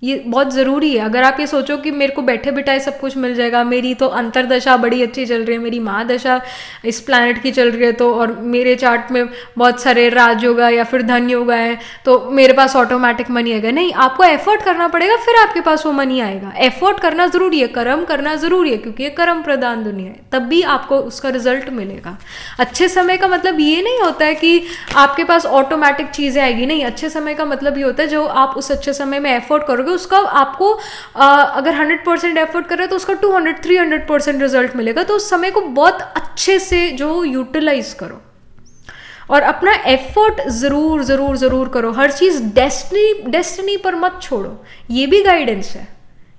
ये बहुत ज़रूरी है। अगर आप ये सोचो कि मेरे को बैठे बिठाए सब कुछ मिल जाएगा, मेरी तो अंतरदशा बड़ी अच्छी चल रही है, मेरी महादशा इस प्लैनेट की चल रही है, तो और मेरे चार्ट में बहुत सारे राजयोग या फिर धन योग है, तो मेरे पास ऑटोमेटिक मनी आएगा। नहीं, आपको एफर्ट करना पड़ेगा, फिर आपके पास वो मनी आएगा। एफर्ट करना ज़रूरी है, कर्म करना ज़रूरी है, क्योंकि ये कर्म प्रधान दुनिया है, तब भी आपको उसका रिजल्ट मिलेगा। अच्छे समय का मतलब ये नहीं होता है कि आपके पास ऑटोमेटिक चीज़ें आएगी, नहीं, अच्छे समय का मतलब ये होता है जो आप उस अच्छे समय में एफर्ट करोगे उसका आपको अगर 100% एफर्ट कर रहे हो तो उसका 200-300% रिजल्ट मिलेगा। तो उस समय को बहुत अच्छे से जो यूटिलाइज करो और अपना एफर्ट ज़रूर ज़रूर ज़रूर करो। हर चीज़ डेस्टिनी पर मत छोड़ो। ये भी गाइडेंस है,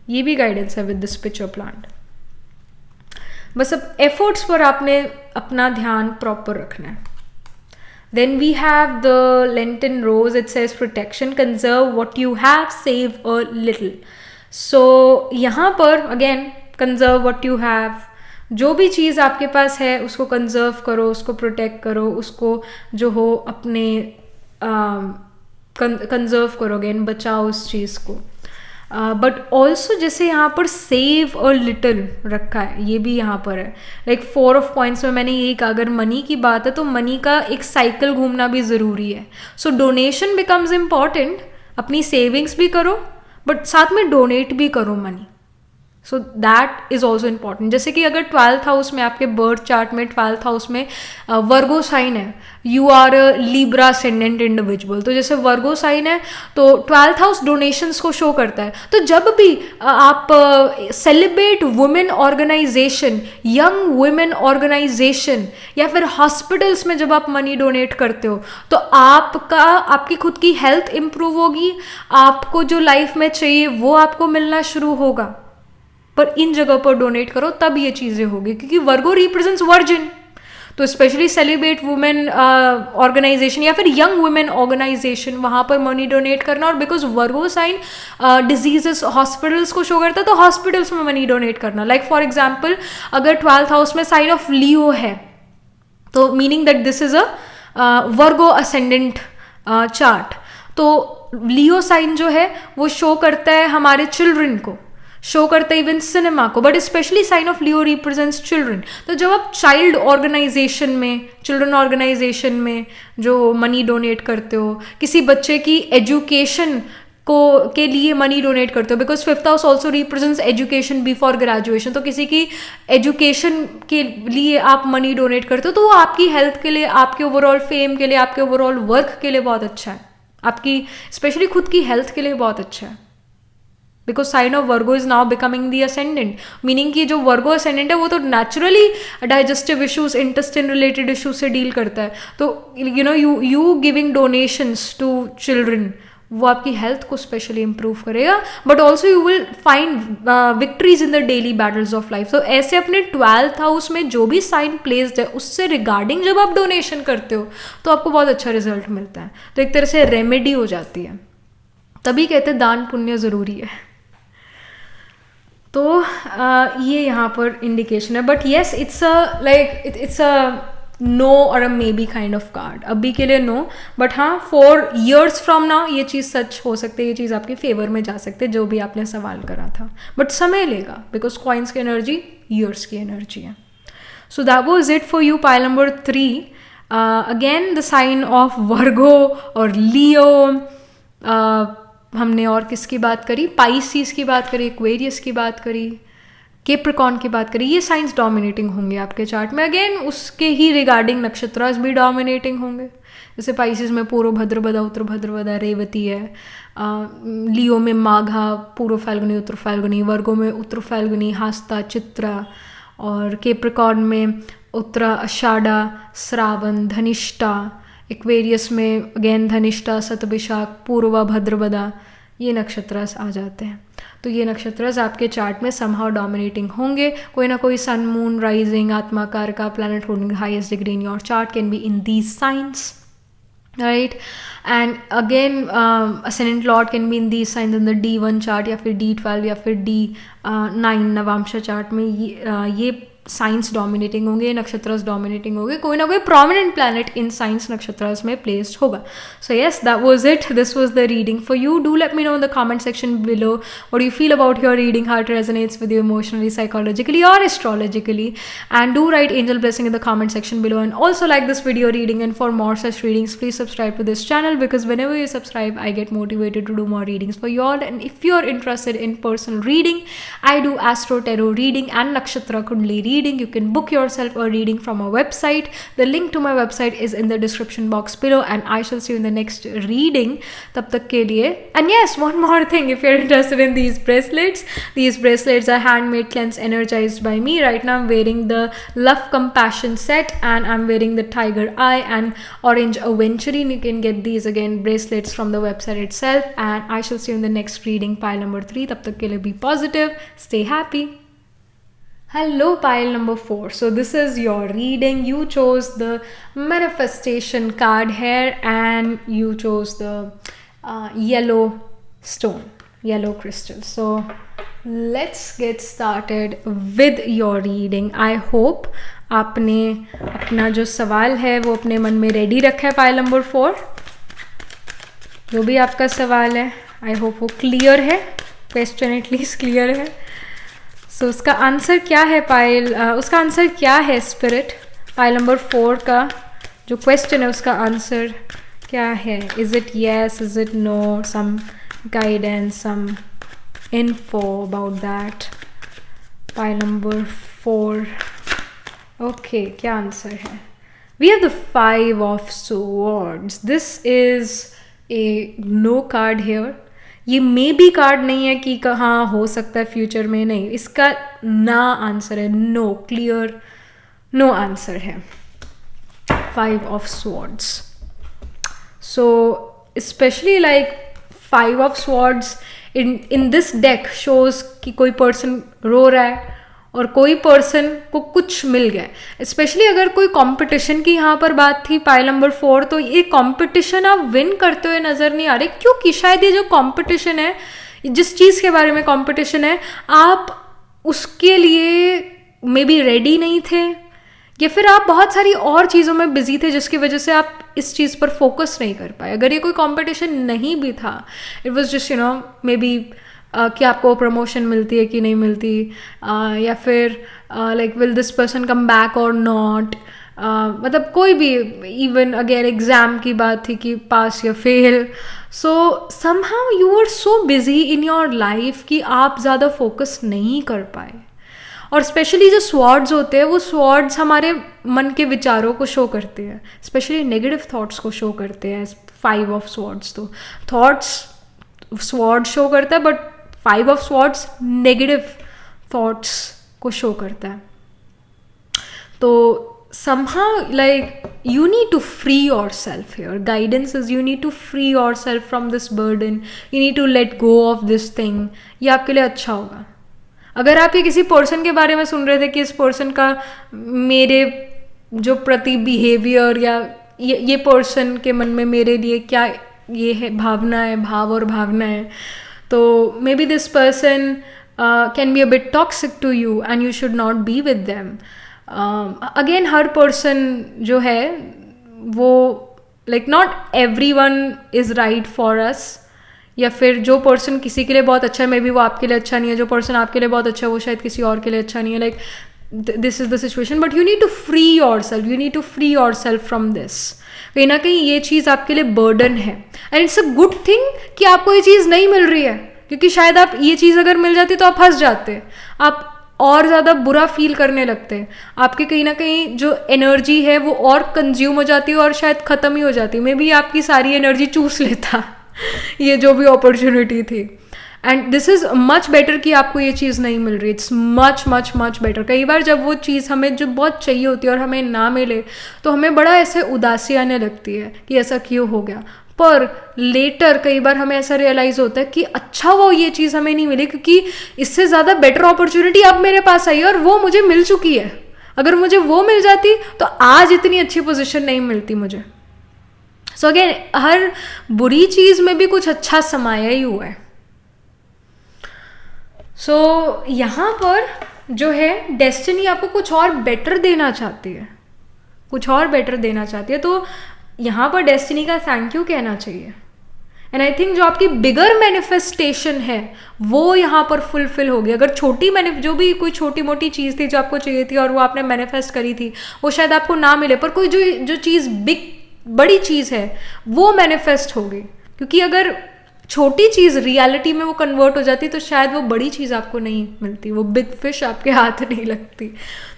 ये भी गाइडेंस है विद दिस पिक्चर प्लांट। बस अब एफर्ट्स पर आपने अपना ध्यान प्रॉपर रखना है। Then we have the Lenten rose. It says protection, conserve what you have, save a little. So यहाँ पर again conserve what you have. जो भी चीज़ आपके पास है उसको कंजर्व करो, उसको प्रोटेक्ट करो, उसको जो हो अपने कंजर्व करो, अगेन बचाओ उस चीज़ को। बट ऑल्सो जैसे यहाँ पर सेव अ लिटिल रखा है, ये भी यहाँ पर है। लाइक 4 ऑफ पॉइंट्स में मैंने यही कहा, अगर मनी की बात है तो मनी का एक साइकिल घूमना भी ज़रूरी है। सो डोनेशन बिकम्स इम्पॉर्टेंट, अपनी सेविंग्स भी करो बट साथ में डोनेट भी करो money. So that is also important. जैसे कि अगर 12th हाउस में आपके बर्थ चार्ट में 12th हाउस में वर्गो साइन है, you are a Libra ascendant individual, तो जैसे वर्गो साइन है तो 12th हाउस डोनेशंस को शो करता है। तो जब भी आप celebrate women organization, young women organization या फिर हॉस्पिटल्स में जब आप मनी डोनेट करते हो तो आपकी खुद की हेल्थ इंप्रूव होगी, आपको जो लाइफ में चाहिए वो आपको मिलना शुरू होगा। पर इन जगह पर डोनेट करो तब ये चीज़ें होगी, क्योंकि वर्गो रिप्रेजेंट्स वर्जिन। तो स्पेशली सेलिब्रेट वुमेन ऑर्गेनाइजेशन या फिर यंग वुमेन ऑर्गेनाइजेशन, वहाँ पर मनी डोनेट करना। और because Virgo sign diseases hospitals को शो करता है तो हॉस्पिटल्स में मनी डोनेट करना। लाइक फॉर एग्जाम्पल अगर 12th हाउस में साइन ऑफ लियो है तो meaning that this is a Virgo ascendant chart. तो लियो साइन जो है वो शो करता है हमारे चिल्ड्रन को, शो करता है इवन सिनेमा को, but specially sign of Leo represents children. तो जब आप चाइल्ड ऑर्गेनाइजेशन में, चिल्ड्रन ऑर्गेनाइजेशन में जो मनी डोनेट करते हो, किसी बच्चे की एजुकेशन के लिए मनी डोनेट करते हो, because 5th house also represents education before graduation, तो किसी की एजुकेशन के लिए आप मनी डोनेट करते हो तो वो आपकी हेल्थ के लिए, आपके ओवरऑल फेम के लिए, आपके ओवरऑल वर्क के लिए बहुत अच्छा है, आपकी स्पेशली खुद की हेल्थ के लिए बहुत अच्छा है। Because sign of Virgo is now becoming the ascendant, meaning कि जो वर्गो असेंडेंट है वो तो naturally digestive issues, intestine related issues से डील करता है। तो you know you giving donations to children वो आपकी हेल्थ को स्पेशली इंप्रूव करेगा, but also you will find victories in the daily battles of life. तो ऐसे अपने 12th हाउस में जो भी साइन प्लेस्ड है उससे रिगार्डिंग जब आप डोनेशन करते हो तो आपको बहुत अच्छा रिजल्ट मिलता है। तो एक तरह से रेमेडी हो जाती है, तभी कहते हैं दान पुण्य ज़रूरी है। तो ये यहाँ पर इंडिकेशन है, but yes it's a like it's a no और a maybe kind of card. अभी के लिए नो, बट हाँ 4 years फ्रॉम नाउ ये चीज़ सच हो सकती है, ये चीज़ आपके फेवर में जा सकते है, जो भी आपने सवाल करा था, बट समय लेगा बिकॉज कॉइन्स की एनर्जी ईयर्स की एनर्जी है। So that was it for you pile number 3। Again the sign of Virgo और लियो। हमने और किसकी बात करी, पाइसिस की बात करी, एक्वेरियस की बात करी, कैप्रिकॉर्न की बात करी। ये साइंस डोमिनेटिंग होंगे आपके चार्ट में। अगेन उसके ही रिगार्डिंग नक्षत्रास भी डोमिनेटिंग होंगे, जैसे पाइसिस में पूर्व भद्रपदा, उत्तर भद्रपदा, रेवती है, लियो में माघा, पूर्व फाल्गुनी, उत्तर फाल्गुनी, वर्गो में उत्तर फाल्गुनी, हास्ता, चित्रा, और कैप्रिकॉर्न में उत्तरा, आषाढ़ा, श्रावण, धनिष्ठा, एक्वेरियस में अगेन धनिष्ठा, शतभिषाख, पूर्वा, भद्रपदा, ये नक्षत्रास आ जाते हैं। तो ये नक्षत्रास आपके चार्ट में समहाउ डोमिनेटिंग होंगे। कोई ना कोई सन, मून, राइजिंग, आत्माकार का planet holding highest degree in your chart can be in these signs, right. And again ascendant lord can be in these signs in the D1 chart या फिर D12 या फिर D9 Navamsa chart में। ये signs dominating होंगे, नक्षत्रस dominating होंगे, कोई ना कोई प्रोमिनेंट प्लैनेट इन साइंस नक्षत्रस में प्लेस्ड होगा. So yes, that was it. This was the reading for you. Do let me no in the comment section below what you feel about your reading, how it resonates with you emotionally, psychologically or astrologically, and do write angel blessing in the comment section below, and also like this video reading. And for more such readings, please subscribe to this channel, because whenever you subscribe I get motivated to do more readings for you all. And if you're interested in personal reading, I do astro tarot reading and nakshatra kundli reading. You can book yourself a reading from our website. The link to my website is in the description box below, and I shall see you in the next reading. Tab tak ke liye. And yes, one more thing, if you're interested in these bracelets are handmade, cleansed, energized by me. Right now I'm wearing the Love Compassion set, and I'm wearing the Tiger Eye and Orange Aventurine. You can get these again bracelets from the website itself, and I shall see you in the next reading, pile number 3. Tab tak ke liye be positive, stay happy. Hello, pile number 4. So this is your reading. You chose the manifestation card here, and you chose the yellow stone, yellow crystal. So let's get started with your reading. I hope आपने अपना जो सवाल है वो अपने मन में ready रखा है. पाइल नंबर 4, जो भी आपका सवाल है आई होप वो क्लियर है, क्वेश्चन एटलीस्ट क्लियर है. सो उसका आंसर क्या है उसका आंसर क्या है स्पिरिट? पाइल नंबर 4 का जो क्वेश्चन है उसका आंसर क्या है? Is it yes, is it no, some guidance, some info about that. Pile number 4. Okay, क्या आंसर है? We have the 5 of Swords. This is a no card here. ये may be card नहीं है कि कहाँ हो सकता है फ्यूचर में, नहीं, इसका ना आंसर है. नो, क्लियर नो आंसर है. 5 of Swords. So especially like 5 of Swords in this deck shows कि कोई पर्सन रो रहा है और कोई पर्सन को कुछ मिल गया. स्पेशली अगर कोई कंपटीशन की यहाँ पर बात थी पाइल नंबर 4, तो ये कंपटीशन आप विन करते हुए नज़र नहीं आ रहे, क्योंकि शायद ये जो कंपटीशन है, जिस चीज़ के बारे में कंपटीशन है, आप उसके लिए मे बी रेडी नहीं थे, या फिर आप बहुत सारी और चीज़ों में बिजी थे जिसकी वजह से आप इस चीज़ पर फोकस नहीं कर पाए. अगर ये कोई कंपटीशन नहीं भी था, it was just may be कि आपको प्रमोशन मिलती है कि नहीं मिलती, या फिर like will this person come back और नॉट, मतलब कोई भी, इवन अगर एग्ज़ाम की बात थी कि पास या fail. So somehow you are so busy in your life कि आप ज़्यादा फोकस नहीं कर पाए. और स्पेशली जो स्वॉर्ड्स होते हैं, वो स्वॉर्ड्स हमारे मन के विचारों को शो करते हैं, स्पेशली नेगेटिव थॉट्स को शो करते हैं. 5 ऑफ स्वॉर्ड्स तो थॉट्स स्वॉर्ड शो करता है, but 5 of swords negative thoughts को शो करता है. तो somehow like you need to free yourself here. Guidance is you need to free yourself from this burden. You need to let go of this thing. ये आपके लिए अच्छा होगा. अगर आप ये किसी पर्सन के बारे में सुन रहे थे कि इस पर्सन का मेरे जो प्रति बिहेवियर, या ये पर्सन के मन में मेरे लिए क्या ये है, भावना है, भाव और भावना है, तो maybe this person can be a bit toxic to you and you should not be with them. Again हर पर्सन जो है वो like not everyone is right for us, या फिर जो पर्सन किसी के लिए बहुत अच्छा है मे बी वो आपके लिए अच्छा नहीं है, जो पर्सन आपके लिए बहुत अच्छा है वो शायद किसी और के लिए अच्छा नहीं है. Like this is the situation, but you need to free yourself, you need to free yourself from this. कहीं ना कहीं ये चीज़ आपके लिए बर्डन है, and it's a good thing कि आपको ये चीज़ नहीं मिल रही है, क्योंकि शायद आप ये चीज़ अगर मिल जाती तो आप फंस जाते, आप और ज़्यादा बुरा फील करने लगते हैं, आपके कहीं ना कहीं जो एनर्जी है वो और कंज्यूम हो जाती है और शायद ख़त्म ही हो जाती है. मे बी आपकी सारी एनर्जी चूस लेता ये जो भी अपॉर्चुनिटी थी. And this is much better कि आपको ये चीज़ नहीं मिल रही. It's much much much better. कई बार जब वो चीज़ हमें जो बहुत चाहिए होती है और हमें ना मिले तो हमें बड़ा ऐसे उदासी आने लगती है कि ऐसा क्यों हो गया, पर लेटर कई बार हमें ऐसा रियलाइज़ होता है कि अच्छा वो ये चीज़ हमें नहीं मिली, क्योंकि इससे ज़्यादा बेटर अपॉर्चुनिटी अब मेरे पास आई है और वो मुझे मिल चुकी है. अगर मुझे वो मिल जाती तो आज इतनी अच्छी पोजीशन नहीं मिलती मुझे. सो अगेन हर बुरी चीज़ में भी कुछ अच्छा समाया ही हुआ है. सो यहाँ पर जो है डेस्टिनी आपको कुछ और बेटर देना चाहती है, कुछ और बेटर देना चाहती है, तो यहाँ पर डेस्टिनी का थैंक यू कहना चाहिए। एंड आई थिंक जो आपकी बिगर मैनिफेस्टेशन है वो यहाँ पर फुलफिल होगी। अगर छोटी जो भी कोई छोटी मोटी चीज़ थी जो आपको चाहिए थी और वो आपने मैनिफेस्ट करी थी, वो शायद आपको ना मिले, पर कोई जो चीज़ बड़ी चीज़ है वो मैनिफेस्ट होगी। क्योंकि अगर छोटी चीज़ रियलिटी में वो कन्वर्ट हो जाती तो शायद वो बड़ी चीज़ आपको नहीं मिलती, वो बिग फिश आपके हाथ नहीं लगती।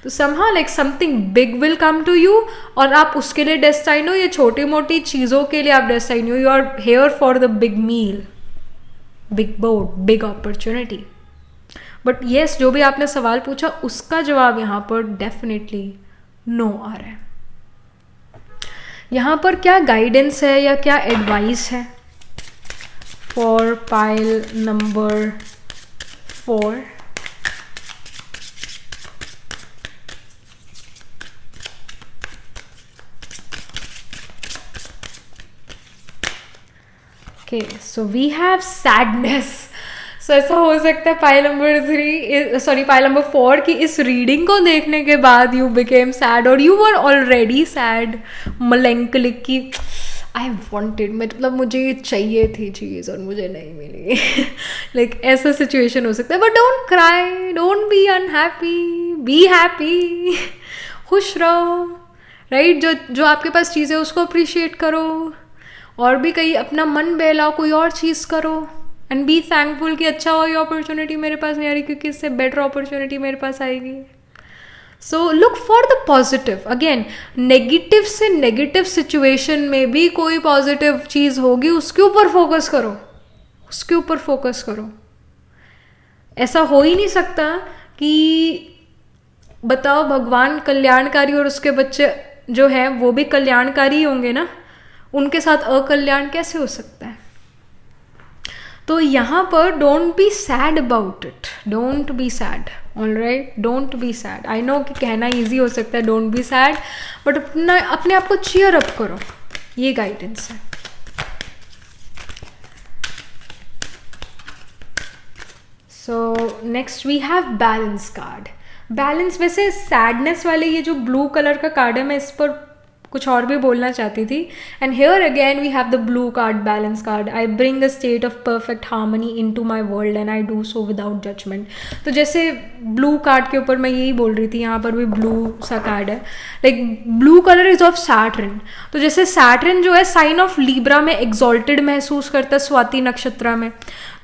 तो somehow like something big will come to you, और आप उसके लिए डेस्टाइन हो, या छोटी मोटी चीज़ों के लिए आप डेस्टाइन हो। You are here for the big meal, big boat, big opportunity. But yes, जो भी आपने सवाल पूछा उसका जवाब यहाँ पर डेफिनेटली नो आ रहा है। यहाँ पर क्या गाइडेंस है या क्या एडवाइस है for pile number 4? Okay, so we have sadness. So ऐसा हो सकता है पाइल नंबर 4 की इस रीडिंग को देखने के बाद यू बिकेम सैड, और यू वर ऑलरेडी सैड, मलैंकलिक की आई वॉन्टेड, मतलब मुझे ये चाहिए थी चीज़ और मुझे नहीं मिली। लाइक ऐसा सिचुएशन हो सकता है। But don't cry, don't be unhappy, be happy, खुश रहो, राइट? जो आपके पास चीज़ है उसको अप्रिशिएट करो, और भी कहीं अपना मन बहलाओ, कोई और चीज़ करो, एंड बी थैंकफुल कि अच्छा हो ये अपॉर्चुनिटी मेरे पास नहीं आ रही क्योंकि इससे बेटर अपॉर्चुनिटी मेरे पास आएगी। So look for the positive. Again, negative से नेगेटिव सिचुएशन में भी कोई पॉजिटिव चीज़ होगी, उसके ऊपर फोकस करो, उसके ऊपर फोकस करो। ऐसा हो ही नहीं सकता कि बताओ भगवान कल्याणकारी और उसके बच्चे जो हैं वो भी कल्याणकारी होंगे ना, उनके साथ अकल्याण कैसे हो सकता है? तो यहाँ पर don't be sad about it, don't be sad, alright, don't be sad. I know कि कहना ईजी हो सकता है डोंट बी सैड, बट अपने आप को चीयर अप करो, ये गाइडेंस है। So next we have balance card. Balance, वैसे सैडनेस वाले ये जो ब्लू कलर का कार्ड है, मैं इस पर कुछ और भी बोलना चाहती थी। And here again we have the blue card, balance card. I bring the state of perfect harmony into my world and I do so without judgement. तो जैसे ब्लू कार्ड के ऊपर मैं यही बोल रही थी, यहाँ पर भी ब्लू सा कार्ड है। Like blue colour is of Saturn. तो जैसे सैटर्न जो है साइन ऑफ लीब्रा में एग्जॉल्टेड महसूस करता है स्वाति नक्षत्र में,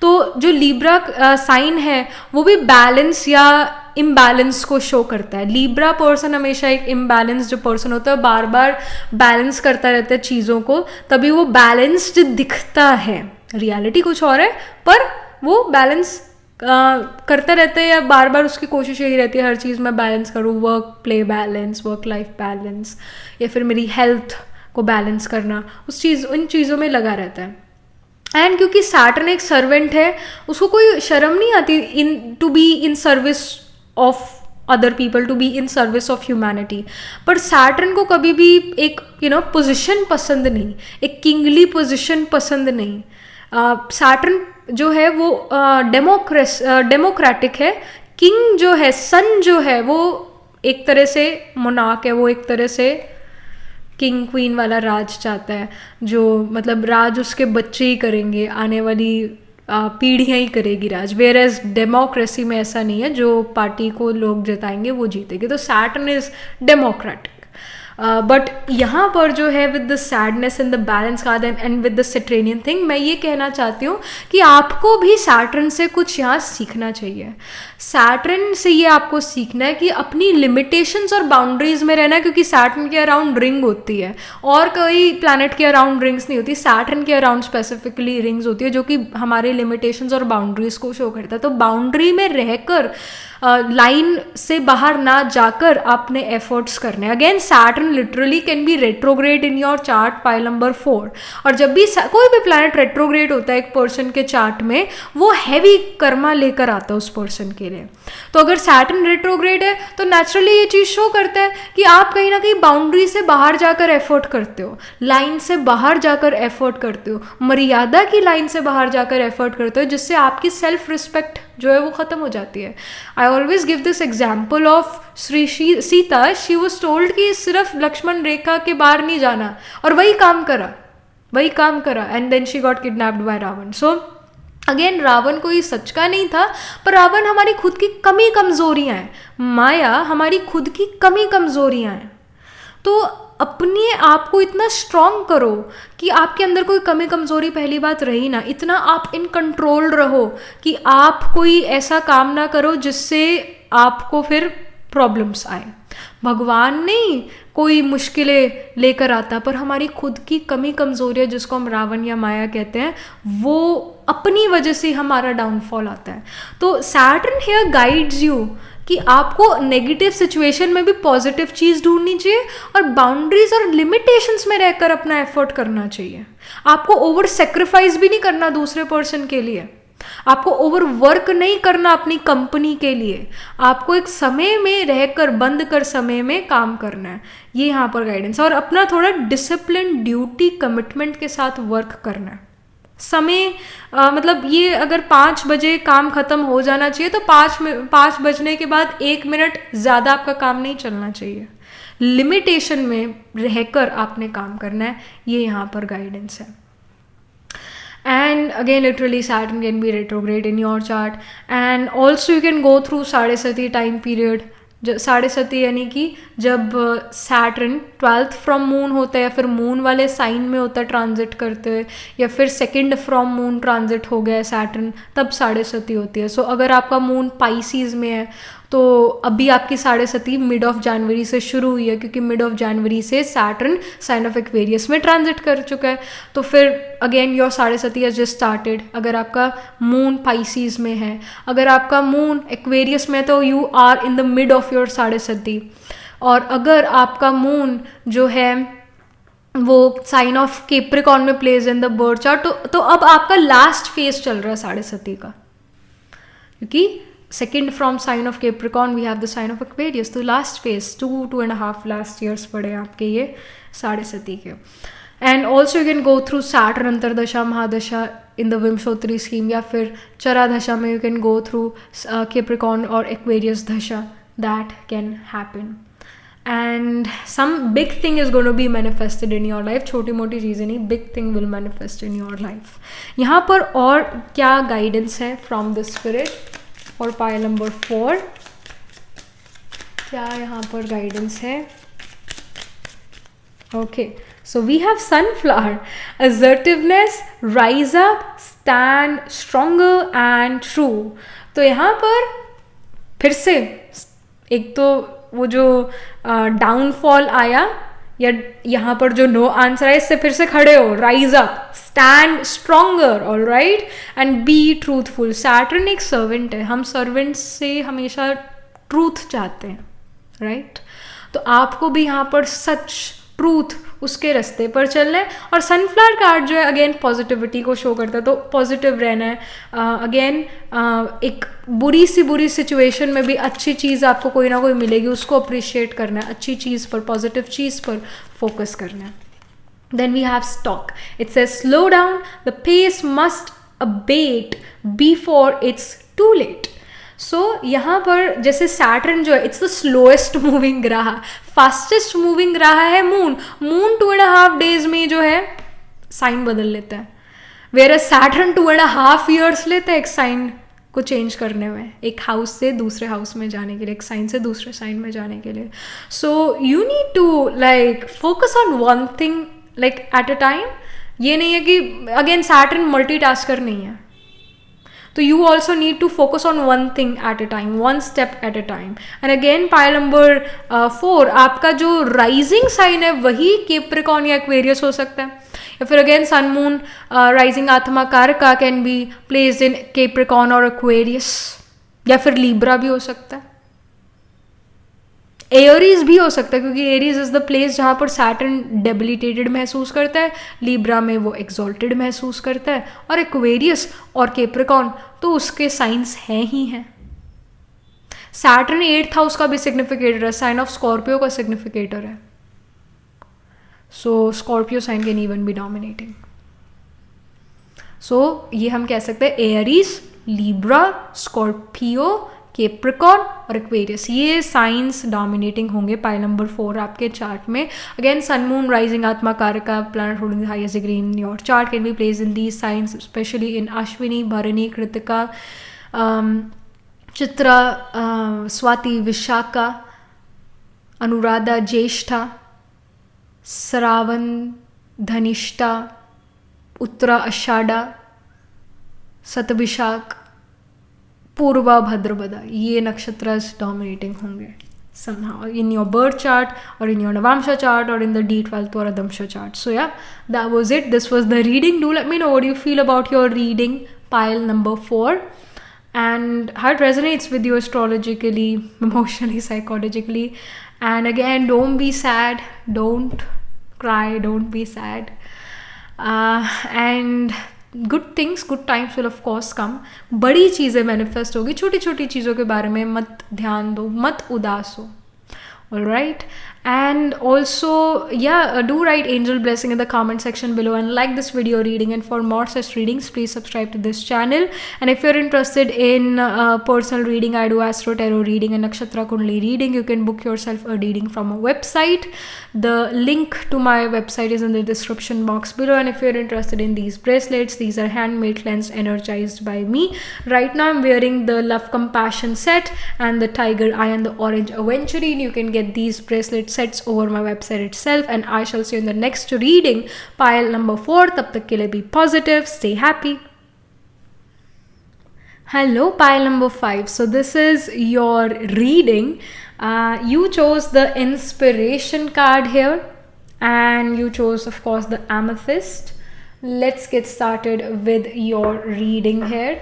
तो जो लीब्रा साइन है वो भी बैलेंस या इम्बैलेंस को शो करता है। लीब्रा पर्सन हमेशा एक इम्बैलेंस जो पर्सन होता है, बार बार बैलेंस करता रहता है चीज़ों को, तभी वो बैलेंस्ड दिखता है। रियलिटी कुछ और है, पर वो बैलेंस करता रहता है, या बार बार उसकी कोशिश यही रहती है हर चीज़ में बैलेंस करूँ, work play balance, work life balance, या फिर मेरी हेल्थ को बैलेंस करना, उन चीज़ों में लगा रहता है। एंड क्योंकि सैटर्न एक सर्वेंट है, उसको कोई शर्म नहीं आती to be in service of other people, to be in service of humanity. पर सैटर्न को कभी भी एक पोजिशन पसंद नहीं, एक किंगली पोजिशन पसंद नहीं। सैटर्न जो है वो डेमोक्रेटिक है। किंग जो है, सन जो है, वो एक तरह से मोनार्क है, वो एक तरह से किंग क्वीन वाला राज चाहता है, जो मतलब राज उसके बच्चे ही करेंगे, आने वाली पीढ़ियाँ ही करेगी राज। वेयर एज डेमोक्रेसी में ऐसा नहीं है, जो पार्टी को लोग जिताएंगे वो जीतेगी। तो सैटर्न इज डेमोक्रेटिक। बट यहाँ पर जो है with the sadness and the balance card and with the saturnian thing, मैं ये कहना चाहती हूँ कि आपको भी सैटर्न से कुछ यहाँ सीखना चाहिए। सैटर्न से ये आपको सीखना है कि अपनी लिमिटेशंस और बाउंड्रीज में रहना है, क्योंकि सैटर्न के अराउंड रिंग होती है और कोई प्लैनेट के अराउंड रिंग्स नहीं होती। सैटर्न के अराउंड स्पेसिफिकली रिंग्स होती है, जो कि हमारे लिमिटेशंस और बाउंड्रीज को शो करता है। तो बाउंड्री में रहकर लाइन से बाहर ना जाकर आपने एफर्ट्स करने। Again Saturn literally can be retrograde in your chart pile number 4, और जब भी कोई भी प्लैनेट रेट्रोग्रेड होता है एक पर्सन के चार्ट में, वो हैवी कर्मा लेकर आता है उस पर्सन के लिए। तो अगर सैटर्न रेट्रोग्रेड है तो नेचुरली ये चीज़ शो करता है कि आप कहीं ना कहीं बाउंड्री से बाहर जाकर एफर्ट करते हो, लाइन से बाहर जाकर एफर्ट करते हो, मर्यादा की लाइन से बाहर जाकर एफर्ट करते हो, जिससे आपकी सेल्फ रिस्पेक्ट जो है वो ख़त्म हो जाती है. I always give this example of Shri Sita. She was told कि सिर्फ लक्ष्मण रेखा के बाहर नहीं जाना, और वही काम करा and then she got kidnapped by Ravan. So again Ravan कोई सच का नहीं था, पर रावण हमारी खुद की कमी कमजोरियां हैं. माया हमारी खुद की कमी कमजोरियां हैं. तो अपने आप को इतना स्ट्रॉन्ग करो कि आपके अंदर कोई कमी कमजोरी पहली बात रही ना. इतना आप इन कंट्रोल रहो कि आप कोई ऐसा काम ना करो जिससे आपको फिर प्रॉब्लम्स आए. भगवान नहीं कोई मुश्किलें लेकर आता, पर हमारी खुद की कमी कमजोरियाँ जिसको हम रावण या माया कहते हैं, वो अपनी वजह से हमारा डाउनफॉल आता है. तो सैटर्न हियर गाइड्स यू कि आपको नेगेटिव सिचुएशन में भी पॉजिटिव चीज़ ढूंढनी चाहिए और बाउंड्रीज और लिमिटेशंस में रहकर अपना एफर्ट करना चाहिए. आपको ओवर सेक्रीफाइस भी नहीं करना दूसरे पर्सन के लिए. आपको ओवर वर्क नहीं करना अपनी कंपनी के लिए. आपको एक समय में रहकर बंद कर समय में काम करना है. ये यहाँ पर गाइडेंस. और अपना थोड़ा डिसिप्लिन, ड्यूटी, कमिटमेंट के साथ वर्क करना है. समय मतलब ये अगर 5 बजे काम ख़त्म हो जाना चाहिए तो 5 बजने के बाद 1 मिनट ज़्यादा आपका काम नहीं चलना चाहिए. लिमिटेशन में रहकर आपने काम करना है. ये यहाँ पर गाइडेंस है. And again, literally Saturn can be retrograde in your chart, and also you can go through साढ़े सती टाइम पीरियड. साढ़े सती यानी कि जब सैटर्न 12th फ्रॉम मून होता है या फिर मून वाले साइन में होता है ट्रांजिट करते हुए, या फिर 2nd फ्रॉम मून ट्रांजिट हो गया है सैटर्न, तब साढ़े सती होती है. सो अगर आपका मून पाइसीज़ में है तो अभी आपकी साढ़े सती मिड ऑफ जनवरी से शुरू हुई है, क्योंकि मिड ऑफ जनवरी से सैटर्न साइन ऑफ एक्वेरियस में ट्रांजिट कर चुका है. तो फिर अगेन योर साढ़े सती हैज जस्ट स्टार्टेड. अगर आपका मून पाइसीज़ में है, अगर आपका मून एक्वेरियस में है तो you are in the mid of your साढ़े सती. और अगर आपका मून जो है वो साइन ऑफ कैप्रिकॉर्न में place in the birth chart, तो अब आपका लास्ट फेज चल रहा है साढ़े सती का, क्योंकि 2nd from sign of Capricorn we have the sign of Aquarius. तो लास्ट फेज 2.5 लास्ट ईयर्स पड़े आपके ये साढ़े सती के. And also you can go through Saturn अंतरदशा, महादशा इन द विंशोत्तरी स्कीम, या फिर चरा दशा में you can go through Capricorn और एक्वेरियस दशा. That can happen. And some big thing is going to be manifested in your life. छोटी मोटी चीज़ें नहीं, big thing will manifest in your life. यहाँ पर और क्या गाइडेंस है फ्रॉम द स्पिरिट और पाइल नंबर 4? क्या यहाँ पर गाइडेंस है? Okay, so we have sunflower. Assertiveness, rise up, stand stronger and true. तो यहाँ पर फिर से एक तो वो जो डाउनफॉल आया, या यहाँ पर जो नो आंसर है, इससे फिर से खड़े हो. Rise up, stand stronger, all right, and be truthful. Saturn एक सर्वेंट है. हम सर्वेंट से हमेशा ट्रूथ चाहते हैं, राइट? तो आपको भी यहाँ पर सच, ट्रूथ, उसके रास्ते पर चलना है. और सनफ्लावर कार्ड जो है अगेन पॉजिटिविटी को शो करता है, तो पॉजिटिव रहना है. अगेन एक बुरी सिचुएशन में भी अच्छी चीज़ आपको कोई ना कोई मिलेगी, उसको अप्रिशिएट करना है. अच्छी चीज़ पर, पॉजिटिव चीज़ पर फोकस करना है. Then we have stock. It says slow down, the pace must abate before it's too late. So यहाँ पर जैसे सैटर्न जो है इट्स द स्लोएस्ट मूविंग ग्रह, फास्टेस्ट मूविंग ग्रह है मून. मून 2.5 days में जो है साइन बदल लेता है, वेयर सैटर्न 2.5 years लेता है एक साइन को चेंज करने में, एक हाउस से दूसरे हाउस में जाने के लिए, एक साइन से दूसरे साइन में जाने के लिए. So you need to like focus on one thing like at a time. ये नहीं है कि अगेन सैटर्न मल्टीटास्कर नहीं है, तो you also need to focus on one thing at a time, one step at a time. And again pile number 4, आपका जो rising sign है वही कैप्रिकॉर्न या एक्वेरियस हो सकता है, या फिर अगेन सन मून राइजिंग आत्मा कारका can be placed in Capricorn और एक्वेरियस, या फिर लीब्रा भी हो सकता है. एरीज भी हो सकता है, क्योंकि एरीज इज द प्लेस जहाँ पर सैटर्न डेबिलिटेटेड महसूस करता है, लीब्रा में वो एक्सॉल्टेड महसूस करता है, और एक्वेरियस और कैप्रिकॉर्न तो उसके साइंस हैं ही हैं. सैटर्न 8th हाउस का भी सिग्निफिकेटर है, साइन ऑफ स्कॉर्पियो का सिग्निफिकेटर है. So Scorpio sign can even be dominating. So ये हम कह सकते हैं एरीज लिब्रा, स्कॉर्पियो, कैप्रिकॉर्न और एक्वेरियस, ये साइंस डोमिनेटिंग होंगे पाइल नंबर 4 आपके चार्ट में. अगेन सन मून राइजिंग आत्मा कारका planet holding the highest degree in your chart can be placed in these signs, specially in Ashwini, भरणी, कृतिका, चित्रा, स्वाति, विशाखा, अनुराधा, ज्येष्ठा, श्रावण, धनिष्ठा, उत्तरा, आषाढ़ा, शतभिषाख, पूर्वा, भाद्रपदा, ये नक्षत्र डोमिनेटिंग होंगे somehow in your birth chart or in your Navamsha chart or in the D12 or Adamsha chart. So yeah, that was it. This was the reading. Do let me know what you feel about your reading pile number 4 and how it resonates with you astrologically, emotionally, psychologically. And again, don't be sad, don't cry, don't be sad. And good things, good times will of course come. बड़ी चीज़ें manifest होगी, छोटी छोटी चीज़ों के बारे में मत ध्यान दो, मत उदास हो. Alright, and also do write angel blessing in the comment section below and like this video reading, and for more such readings please subscribe to this channel. And if you're interested in personal reading, I do astro tarot reading and nakshatra kundali reading. You can book yourself a reading from a website. The link to my website is in the description box below. And if you're interested in these bracelets, these are handmade, cleansed, energized by me. Right now I'm wearing the love compassion set and the tiger eye and the orange aventurine. You can get these bracelet sets over my website itself, and I shall see you in the next reading, pile number 4. Tab tak ke liye be positive, stay happy. Hello, pile number 5. So this is your reading. You chose the inspiration card here, and you chose of course the amethyst. Let's get started with your reading here.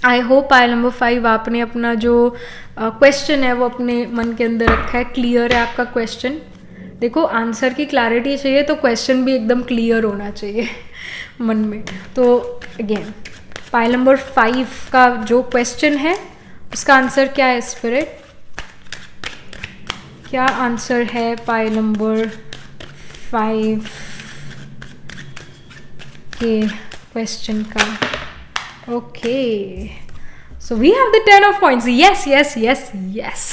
I hope pile number 5 आपने अपना जो question है वो अपने मन के अंदर रखा है, क्लियर है आपका क्वेश्चन. देखो, आंसर की क्लैरिटी चाहिए तो क्वेश्चन भी एकदम क्लियर होना चाहिए मन में. तो अगेन पाइल नंबर 5 का जो क्वेश्चन है उसका आंसर क्या है स्पिरिट? क्या आंसर है पाइल नंबर 5 के क्वेश्चन का? Okay, so we have the 10 of coins. Yes, yes, yes, yes.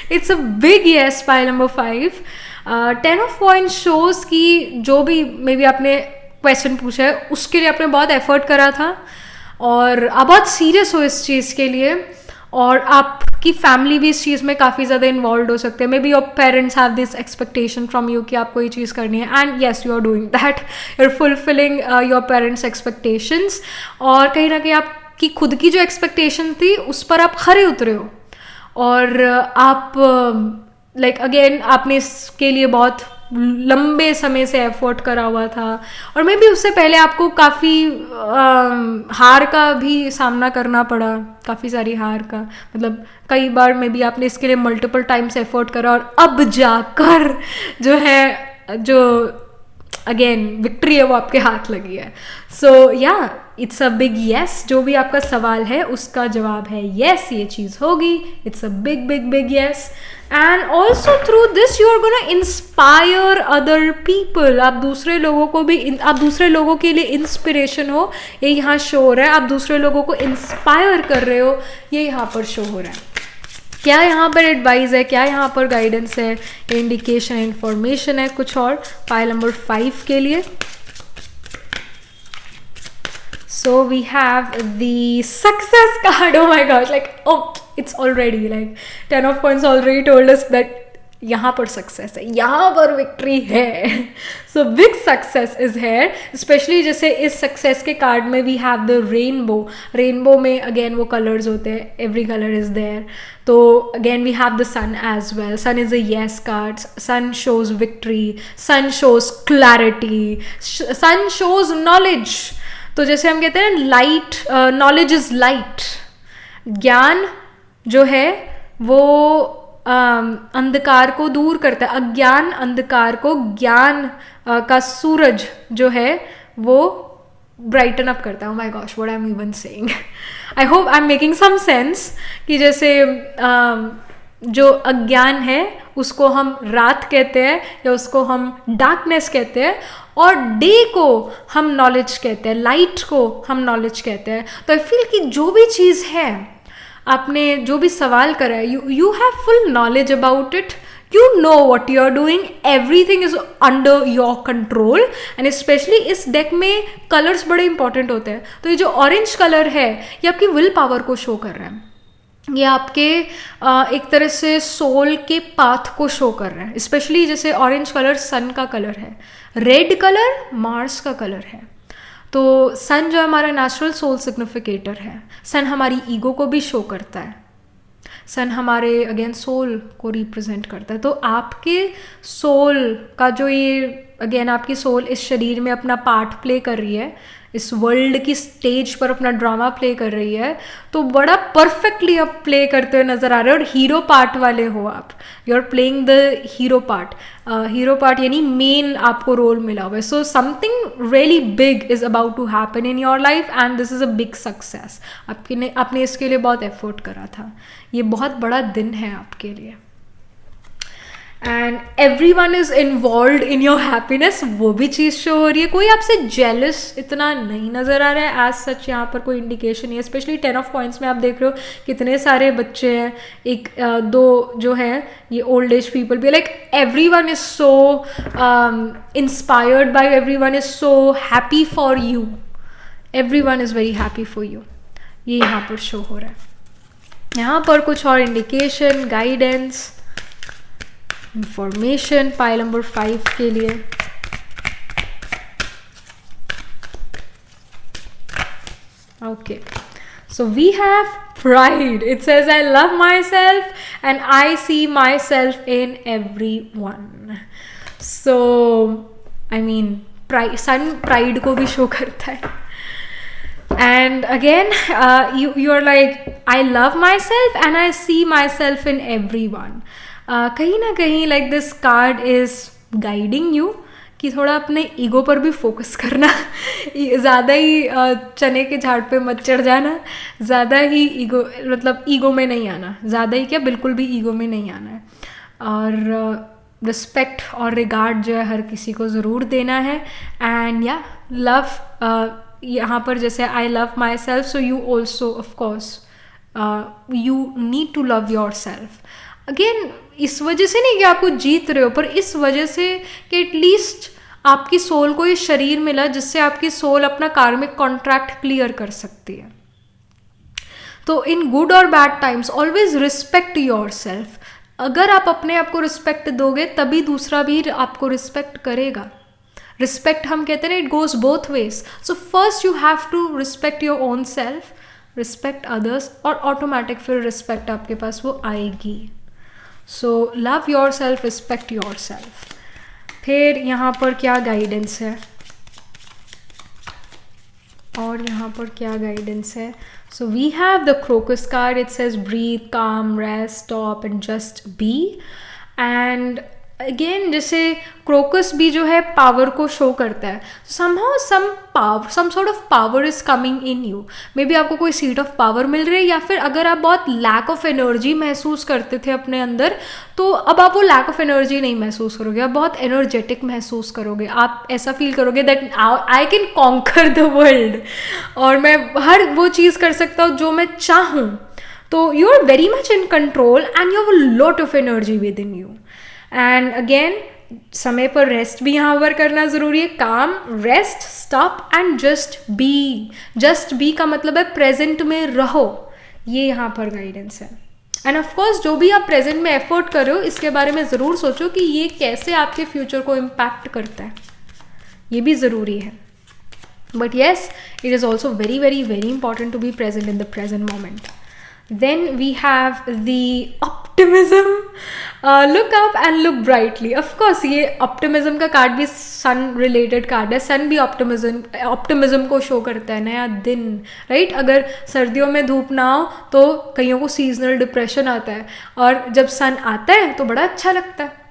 It's a big yes, pile number 5. 10 of coins shows कि जो भी मे बी आपने क्वेश्चन पूछा है उसके लिए आपने बहुत एफर्ट करा था और आप बहुत सीरियस हो इस चीज़ के लिए, और आपकी फैमिली भी इस चीज़ में काफ़ी ज़्यादा इन्वॉल्व हो सकते हैं. Maybe your parents have this expectation from you कि आपको ये चीज़ करनी है, and yes you are doing that, you are fulfilling your parents expectations. और कहीं ना कहीं आपकी खुद की जो एक्सपेक्टेशन थी उस पर आप खरे उतरे हो, और आप लाइक अगेन आपने इसके लिए बहुत लंबे समय से एफर्ट करा हुआ था, और मे बी उससे पहले आपको काफ़ी हार का भी सामना करना पड़ा, काफ़ी सारी हार का, मतलब कई बार मे बी आपने इसके लिए मल्टीपल टाइम्स एफर्ट करा, और अब जाकर जो है जो अगेन विक्ट्री है वो आपके हाथ लगी है. सो या इट्स अ बिग येस. जो भी आपका सवाल है उसका जवाब है येस, ये चीज़ होगी. It's a big big big yes. And also through this you are gonna inspire other people. आप दूसरे लोगों को भी, आप दूसरे लोगों के लिए इंस्पिरेशन हो, ये यहाँ शो हो रहा है. आप दूसरे लोगों को इंस्पायर कर रहे हो, ये यहाँ पर शो हो रहा है. क्या यहाँ पर एडवाइस है, क्या यहाँ पर गाइडेंस है, इंडिकेशन इंफॉर्मेशन है कुछ और पाइल नंबर 5 के लिए? So we have the success card. Oh my gosh, like, oh, it's already like 10 of coins already told us that यहाँ पर सक्सेस है, यहाँ पर विक्ट्री है. So big success is here. Specially जैसे इस सक्सेस के कार्ड में we have the rainbow. Rainbow में अगेन वो कलर्स होते हैं, एवरी कलर इज देयर. तो again we have the sun as well. Sun is a yes card. Sun shows victory, sun shows clarity, sun shows knowledge. तो जैसे हम कहते हैं लाइट, नॉलेज इज लाइट. ज्ञान जो है वो अंधकार को दूर करता है, अज्ञान अंधकार को, ज्ञान का सूरज जो है वो ब्राइटन अप करता है. Oh my gosh, what I am even saying. I hope I am making some sense कि जैसे जो अज्ञान है उसको हम रात कहते हैं या उसको हम डार्कनेस कहते हैं, और डे को हम नॉलेज कहते हैं, लाइट को हम नॉलेज कहते हैं. तो आई फील कि जो भी चीज़ है, आपने जो भी सवाल करा है, you have full knowledge about it. You know what you are doing, everything is under your control. and especially इस deck में colors बड़े important होते हैं. तो ये जो orange color है, ये आपकी will power को show कर रहा है. ये आपके एक तरह से सोल के पाथ को शो कर रहा है. स्पेशली जैसे ऑरेंज कलर सन का कलर है, रेड कलर मार्स का कलर है. तो सन जो हमारा नेचुरल सोल सिग्निफिकेटर है, सन हमारी ईगो को भी शो करता है, सन हमारे अगेन सोल को रिप्रेजेंट करता है. तो आपके सोल का जो ये अगेन आपकी सोल इस शरीर में अपना पार्ट प्ले कर रही है, इस वर्ल्ड की स्टेज पर अपना ड्रामा प्ले कर रही है, तो बड़ा परफेक्टली आप प्ले करते हुए नज़र आ रहे हो. और हीरो पार्ट वाले हो आप, you are playing the hero part. Hero part यानी मेन आपको रोल मिला हुआ है. So something really big is about to happen in your life and this is a big success. आपने इसके लिए बहुत एफर्ट करा था. ये बहुत बड़ा दिन है आपके लिए. And every one is involve in your happiness, वो भी चीज़ शो हो रही है. कोई आपसे जेलस इतना नहीं नज़र आ रहा है एज सच. यहाँ पर कोई इंडिकेशन नहीं है. स्पेशली 10 ऑफ पॉइंट्स में आप देख रहे हो कितने सारे बच्चे हैं. एक दो जो हैं ये ओल्ड एज पीपल भी. Like every one is so inspired by, every one is so happy for you, every one is very happy for you. ये यहाँ पर शो हो रहा है. यहाँ पर कुछ और indication, guidance, information pile number 5 के लिए. Okay, so we have pride. It says I love myself and I see myself in everyone. So I mean pride, sun pride को भी शो करता है. And again, you are like, I love myself and I see myself in everyone. कहीं ना कहीं like this card is guiding you कि थोड़ा अपने ईगो पर भी फोकस करना. ज़्यादा ही चने के झाड़ पे मत चढ़ जाना. ज़्यादा ही ईगो मतलब ईगो में नहीं आना. ज़्यादा ही क्या, बिल्कुल भी ईगो में नहीं आना है. और रिस्पेक्ट और रिगार्ड जो है हर किसी को ज़रूर देना है. एंड या लव, यहाँ पर जैसे I love myself, so you also of course you need to love yourself. Again इस वजह से नहीं कि आपको जीत रहे हो, पर इस वजह से कि एटलीस्ट आपकी सोल को ये शरीर मिला जिससे आपकी सोल अपना कार्मिक कॉन्ट्रैक्ट क्लियर कर सकती है. तो इन गुड और bad times always respect your self. अगर आप अपने आप को रिस्पेक्ट दोगे तभी दूसरा भी आपको रिस्पेक्ट करेगा. रिस्पेक्ट हम कहते हैं ना, it goes both ways. So first you have to respect your own self, respect others, और ऑटोमेटिक फिर रिस्पेक्ट आपके पास वो आएगी. So love yourself, respect yourself. फिर यहाँ पर क्या गाइडेंस है, और यहाँ पर क्या गाइडेंस है. So we have the crocus card. It says breathe, calm, rest, stop and just be. And again जैसे क्रोकस भी जो है पावर को शो करता है. Somehow some sort of power is coming in you. Maybe आपको कोई seat of power मिल रही है, या फिर अगर आप बहुत लैक ऑफ एनर्जी महसूस करते थे अपने अंदर, तो अब आप वो लैक ऑफ एनर्जी नहीं महसूस करोगे. आप बहुत एनर्जेटिक महसूस करोगे. आप ऐसा फील करोगे that I can conquer the world, और मैं हर वो चीज़ कर सकता हूँ जो मैं चाहूँ. तो you are very much in control and you have a lot of energy within you. And again समय पर रेस्ट भी यहाँ पर करना ज़रूरी है. काम, rest, stop and just B. Just be का मतलब है प्रेजेंट में रहो. ये यहाँ पर गाइडेंस है. एंड ऑफकोर्स जो भी आप प्रेजेंट में एफर्ट कर रहे हो, इसके बारे में ज़रूर सोचो कि ये कैसे आपके फ्यूचर को इम्पैक्ट करता है. ये भी ज़रूरी है. But yes, it is also very very very important to be present in the present moment. Then we have the optimism. Look up and look brightly. Of course ये optimism का card भी sun related card है. sun भी optimism को show करता है, नया दिन, राइट. अगर सर्दियों में धूप ना हो तो कईयों को सीजनल डिप्रेशन आता है, और जब सन आता है तो बड़ा अच्छा लगता है.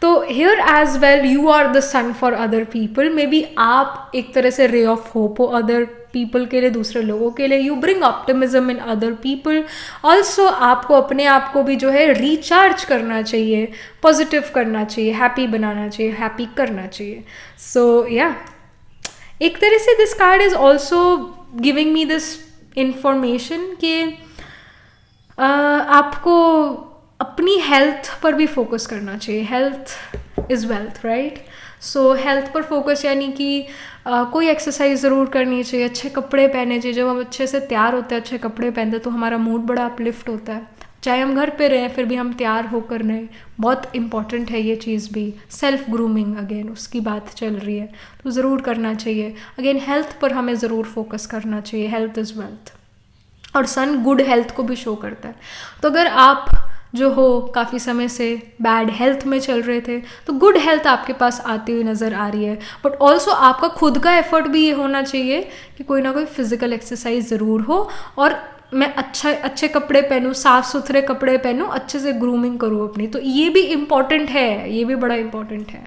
तो here as well you are the sun for other people. May be आप एक तरह से रे ऑफ होप हो अदर पीपल के लिए, दूसरे लोगों के लिए. You bring optimism in other people. Also आपको अपने आप को भी जो है रिचार्ज करना चाहिए, पॉजिटिव करना चाहिए, हैप्पी बनाना चाहिए, हैप्पी करना चाहिए. सो या एक तरह से this card is also giving me this information कि आपको अपनी हेल्थ पर भी फोकस करना चाहिए. Health is wealth, right? So health पर फोकस यानी कि कोई एक्सरसाइज ज़रूर करनी चाहिए, अच्छे कपड़े पहने चाहिए. जब हम अच्छे से तैयार होते हैं, अच्छे कपड़े पहनते हैं, तो हमारा मूड बड़ा अपलिफ्ट होता है. चाहे हम घर पे रहें फिर भी हम तैयार होकर रहें. बहुत इंपॉर्टेंट है ये चीज़ भी. सेल्फ ग्रूमिंग अगेन उसकी बात चल रही है, तो ज़रूर करना चाहिए. अगेन हेल्थ पर हमें ज़रूर फोकस करना चाहिए. Health is wealth. और सन गुड हेल्थ को भी शो करता है. तो अगर आप जो हो काफ़ी समय से बैड हेल्थ में चल रहे थे, तो गुड हेल्थ आपके पास आती हुई नज़र आ रही है. बट ऑल्सो आपका खुद का एफर्ट भी ये होना चाहिए कि कोई ना कोई फिज़िकल एक्सरसाइज ज़रूर हो, और मैं अच्छे कपड़े पहनूँ, साफ़ सुथरे कपड़े पहनूँ, अच्छे से ग्रूमिंग करूँ अपनी. तो ये भी इम्पॉर्टेंट है, ये भी बड़ा इम्पॉर्टेंट है.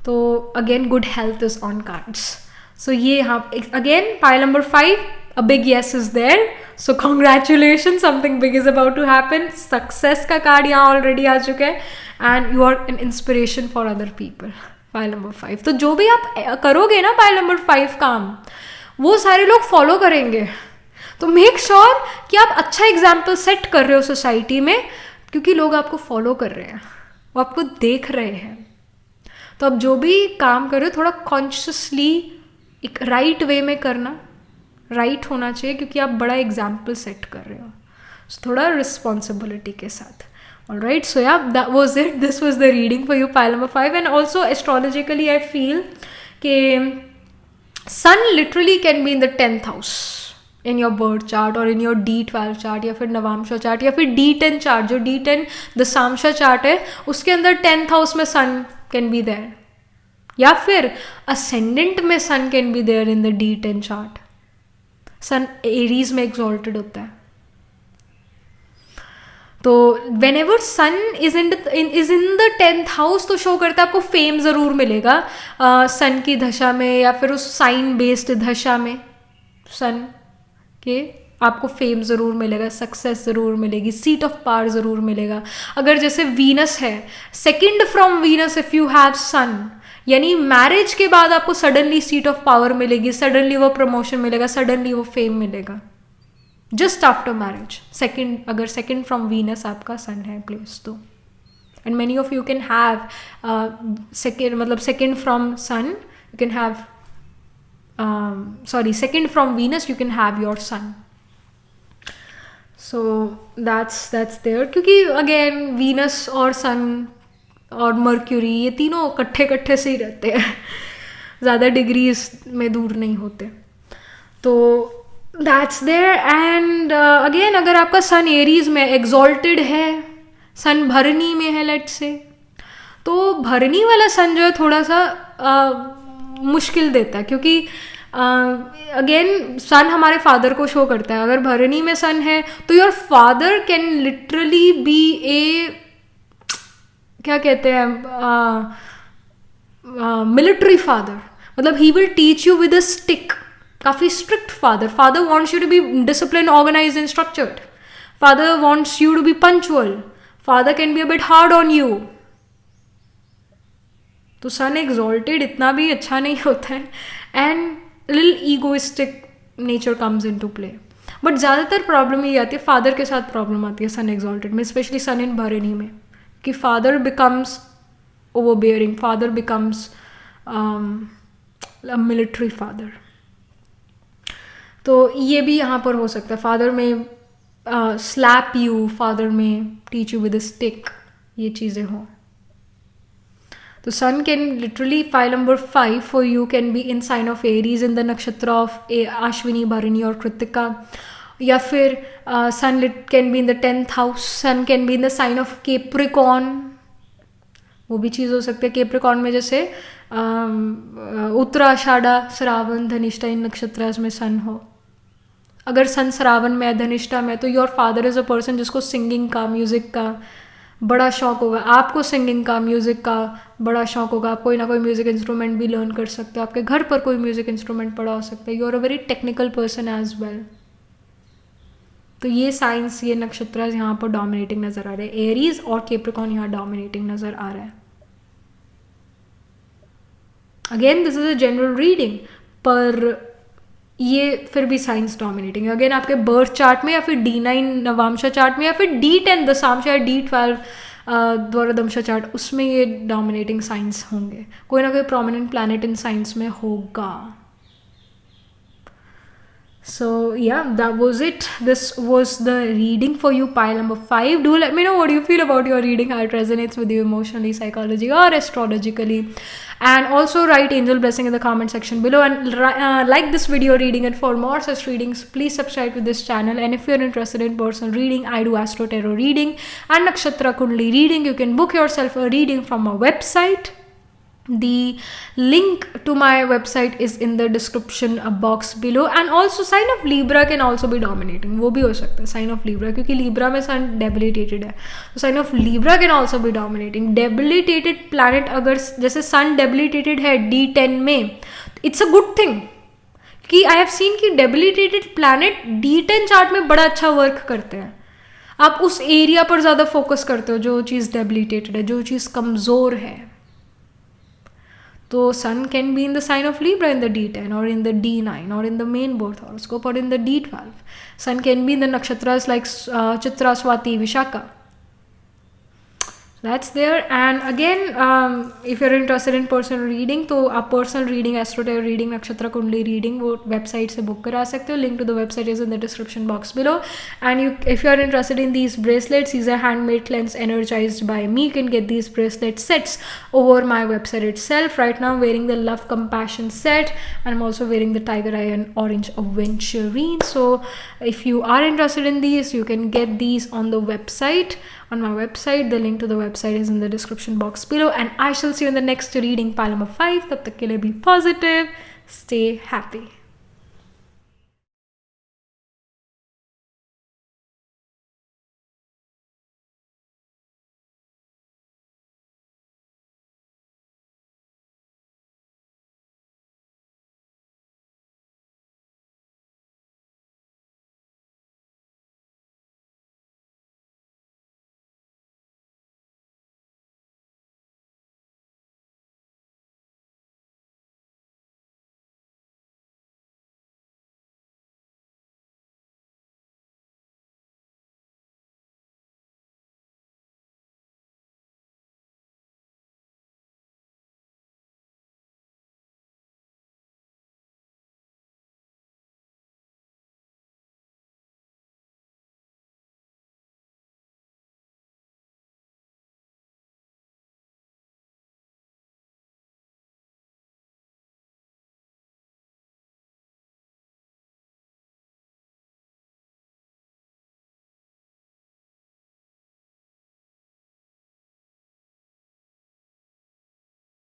तो again good health is on cards. So ये यहाँ again pile number 5, a big yes is there. So congratulations, something big is about to happen. Success का कार्ड यहाँ ऑलरेडी आ चुका है, and you are an inspiration for other people. Pile number 5. तो जो भी आप करोगे ना पाइल नंबर 5 काम, वो सारे लोग फॉलो करेंगे. तो मेक श्योर कि आप अच्छा एग्जाम्पल सेट कर रहे हो सोसाइटी में, क्योंकि लोग आपको फॉलो कर रहे हैं, वो आपको देख रहे हैं. तो अब जो भी काम कर रहे हो थोड़ा कॉन्शियसली एक राइट वे में करना, राइट होना चाहिए, क्योंकि आप बड़ा एग्जाम्पल सेट कर रहे हो. So, थोड़ा रिस्पॉन्सिबिलिटी के साथ. Alright, so yeah, that was it. This was the reading for you, pile number 5. And also astrologically I feel कि sun literally can be in the 10th house in your birth chart or in your D12 chart या फिर Navamsa chart या फिर D10 chart. जो D10 दशांशा chart है उसके अंदर 10th house में sun can be there, या फिर ascendant में sun can be there in the D10 chart. Sun Aries में एक्सॉल्टेड होता है. तो whenever sun is in the 10th house, तो शो करता है आपको फेम ज़रूर मिलेगा सन की दशा में, या फिर उस साइन बेस्ड दशा में सन के आपको फेम ज़रूर मिलेगा, सक्सेस ज़रूर मिलेगी, सीट ऑफ पावर ज़रूर मिलेगा. अगर जैसे वीनस है, second from Venus if you have sun, यानी मैरिज के बाद आपको सडनली सीट ऑफ पावर मिलेगी, सडनली वो प्रमोशन मिलेगा, सडनली वो फेम मिलेगा जस्ट आफ्टर मैरिज. सेकंड, अगर सेकंड फ्रॉम वीनस आपका सन है प्लेस तो. And many of you can have second, मतलब second from sun you can have, sorry second from Venus you can have your sun. So that's there, क्योंकि again Venus और सन और mercury ये तीनों इकट्ठे से ही रहते हैं, ज़्यादा डिग्रीज में दूर नहीं होते. तो दैट्स देयर. एंड अगेन अगर आपका सन एरीज में एग्जॉल्टेड है, सन भरनी में है लेट्स से, तो भरनी वाला सन जो है थोड़ा सा मुश्किल देता है, क्योंकि अगेन सन हमारे फादर को शो करता है. अगर भरनी में सन है तो your father can literally be a, क्या कहते हैं, मिलिट्री फादर. मतलब he will teach you with a stick. काफ़ी strict father. Father wants you to be discipline, organise and structured. Father wants you to be punctual. Father can be a bit hard on you. तो sun exalted इतना भी अच्छा नहीं होता है, and little egoistic nature comes into play. But ज़्यादातर problem ये आती है, फादर के साथ प्रॉब्लम आती है सन एक्सॉल्टेड में, स्पेशली सन इन भरनी में, कि father becomes overbearing, father becomes military father. तो ये भी यहाँ पर हो सकता है. Father may slap you, father may teach you with a stick, ये चीज़ें हों. तो sun can literally, pile number 5 for you can be in sign of Aries in the nakshatra of Ashwini, Bharani और कृतिका. या फिर sun can be in the 10th house, sun can be in the sign of Capricorn. वो भी चीज़ हो सकती है. Capricorn में जैसे उत्तराषाढ़ा, श्रावण, धनिष्ठा, इन नक्षत्र में सन हो. अगर सन श्रावण में, धनिष्ठा में, तो your father is a person जिसको सिंगिंग का, म्यूज़िक का बड़ा शौक होगा आपको सिंगिंग का, म्यूज़िक का बड़ा शौक होगा, आप कोई ना कोई म्यूज़िक इंस्ट्रूमेंट भी लर्न कर सकते हो, आपके घर पर कोई म्यूज़िक इंस्ट्रूमेंट पड़ा हो सकता है, you are a very technical person as well. तो ये साइंस, ये नक्षत्र यहाँ पर डोमिनेटिंग नज़र आ रहे हैं, एरीज और कैप्रिकॉर्न यहाँ डोमिनेटिंग नज़र आ रहा है। Again this is a general reading, पर ये फिर भी साइंस डोमिनेटिंग है। अगेन आपके बर्थ चार्ट में या फिर D9 नवांशा चार्ट में या फिर D10 दशांशा या D12 द्वारा दमशा चार्ट, उसमें ये डोमिनेटिंग साइंस होंगे, कोई ना कोई प्रोमिनेंट प्लैनेट इन साइंस में होगा। So yeah, that was it. This was the reading for you, pile number 5. Do let me know what you feel about your reading, how it resonates with you emotionally, psychologically or astrologically, and also write angel blessing in the comment section below, and like this video reading, and for more such readings please subscribe to this channel. And if you're interested in personal reading, I do astro tarot reading and nakshatra kundli reading. You can book yourself a reading from my website. The link to my website is in the description box below. And also sign of Libra can also be dominating, वो भी हो सकता है sign of Libra, क्योंकि Libra में sun debilitated है, तो sign of Libra can also be dominating. Debilitated planet अगर जैसे sun debilitated है D10 में, it's a good thing, कि I have seen कि debilitated planet D10 चार्ट में बड़ा अच्छा वर्क करते हैं। आप उस एरिया पर ज़्यादा फोकस करते हो जो चीज़ debilitated है, जो चीज़ कमज़ोर है। तो sun can be in the sign of Libra in the D10 or in the D9 or in the main birth horoscope or in the D12. Sun can be in the nakshatras like Chitra, Swati, Vishaka. That's there. And again, if you're interested in personal reading, तो आप personal reading, astro tarot reading, nakshatra kundli reading वो website से book करा सकते हो. Link to the website is in the description box below. And if you're interested in these bracelets, these are handmade cleanse energized by me. You can get these bracelet sets over my website itself. Right now I'm wearing the Love Compassion set, and I'm also wearing the Tiger Eye and Orange Aventurine. So if you are interested in these, you can get these on the website. On my website, the link to the website is in the description box below, and I shall see you in the next reading, pile number 5. Tab tak ke liye be positive, stay happy.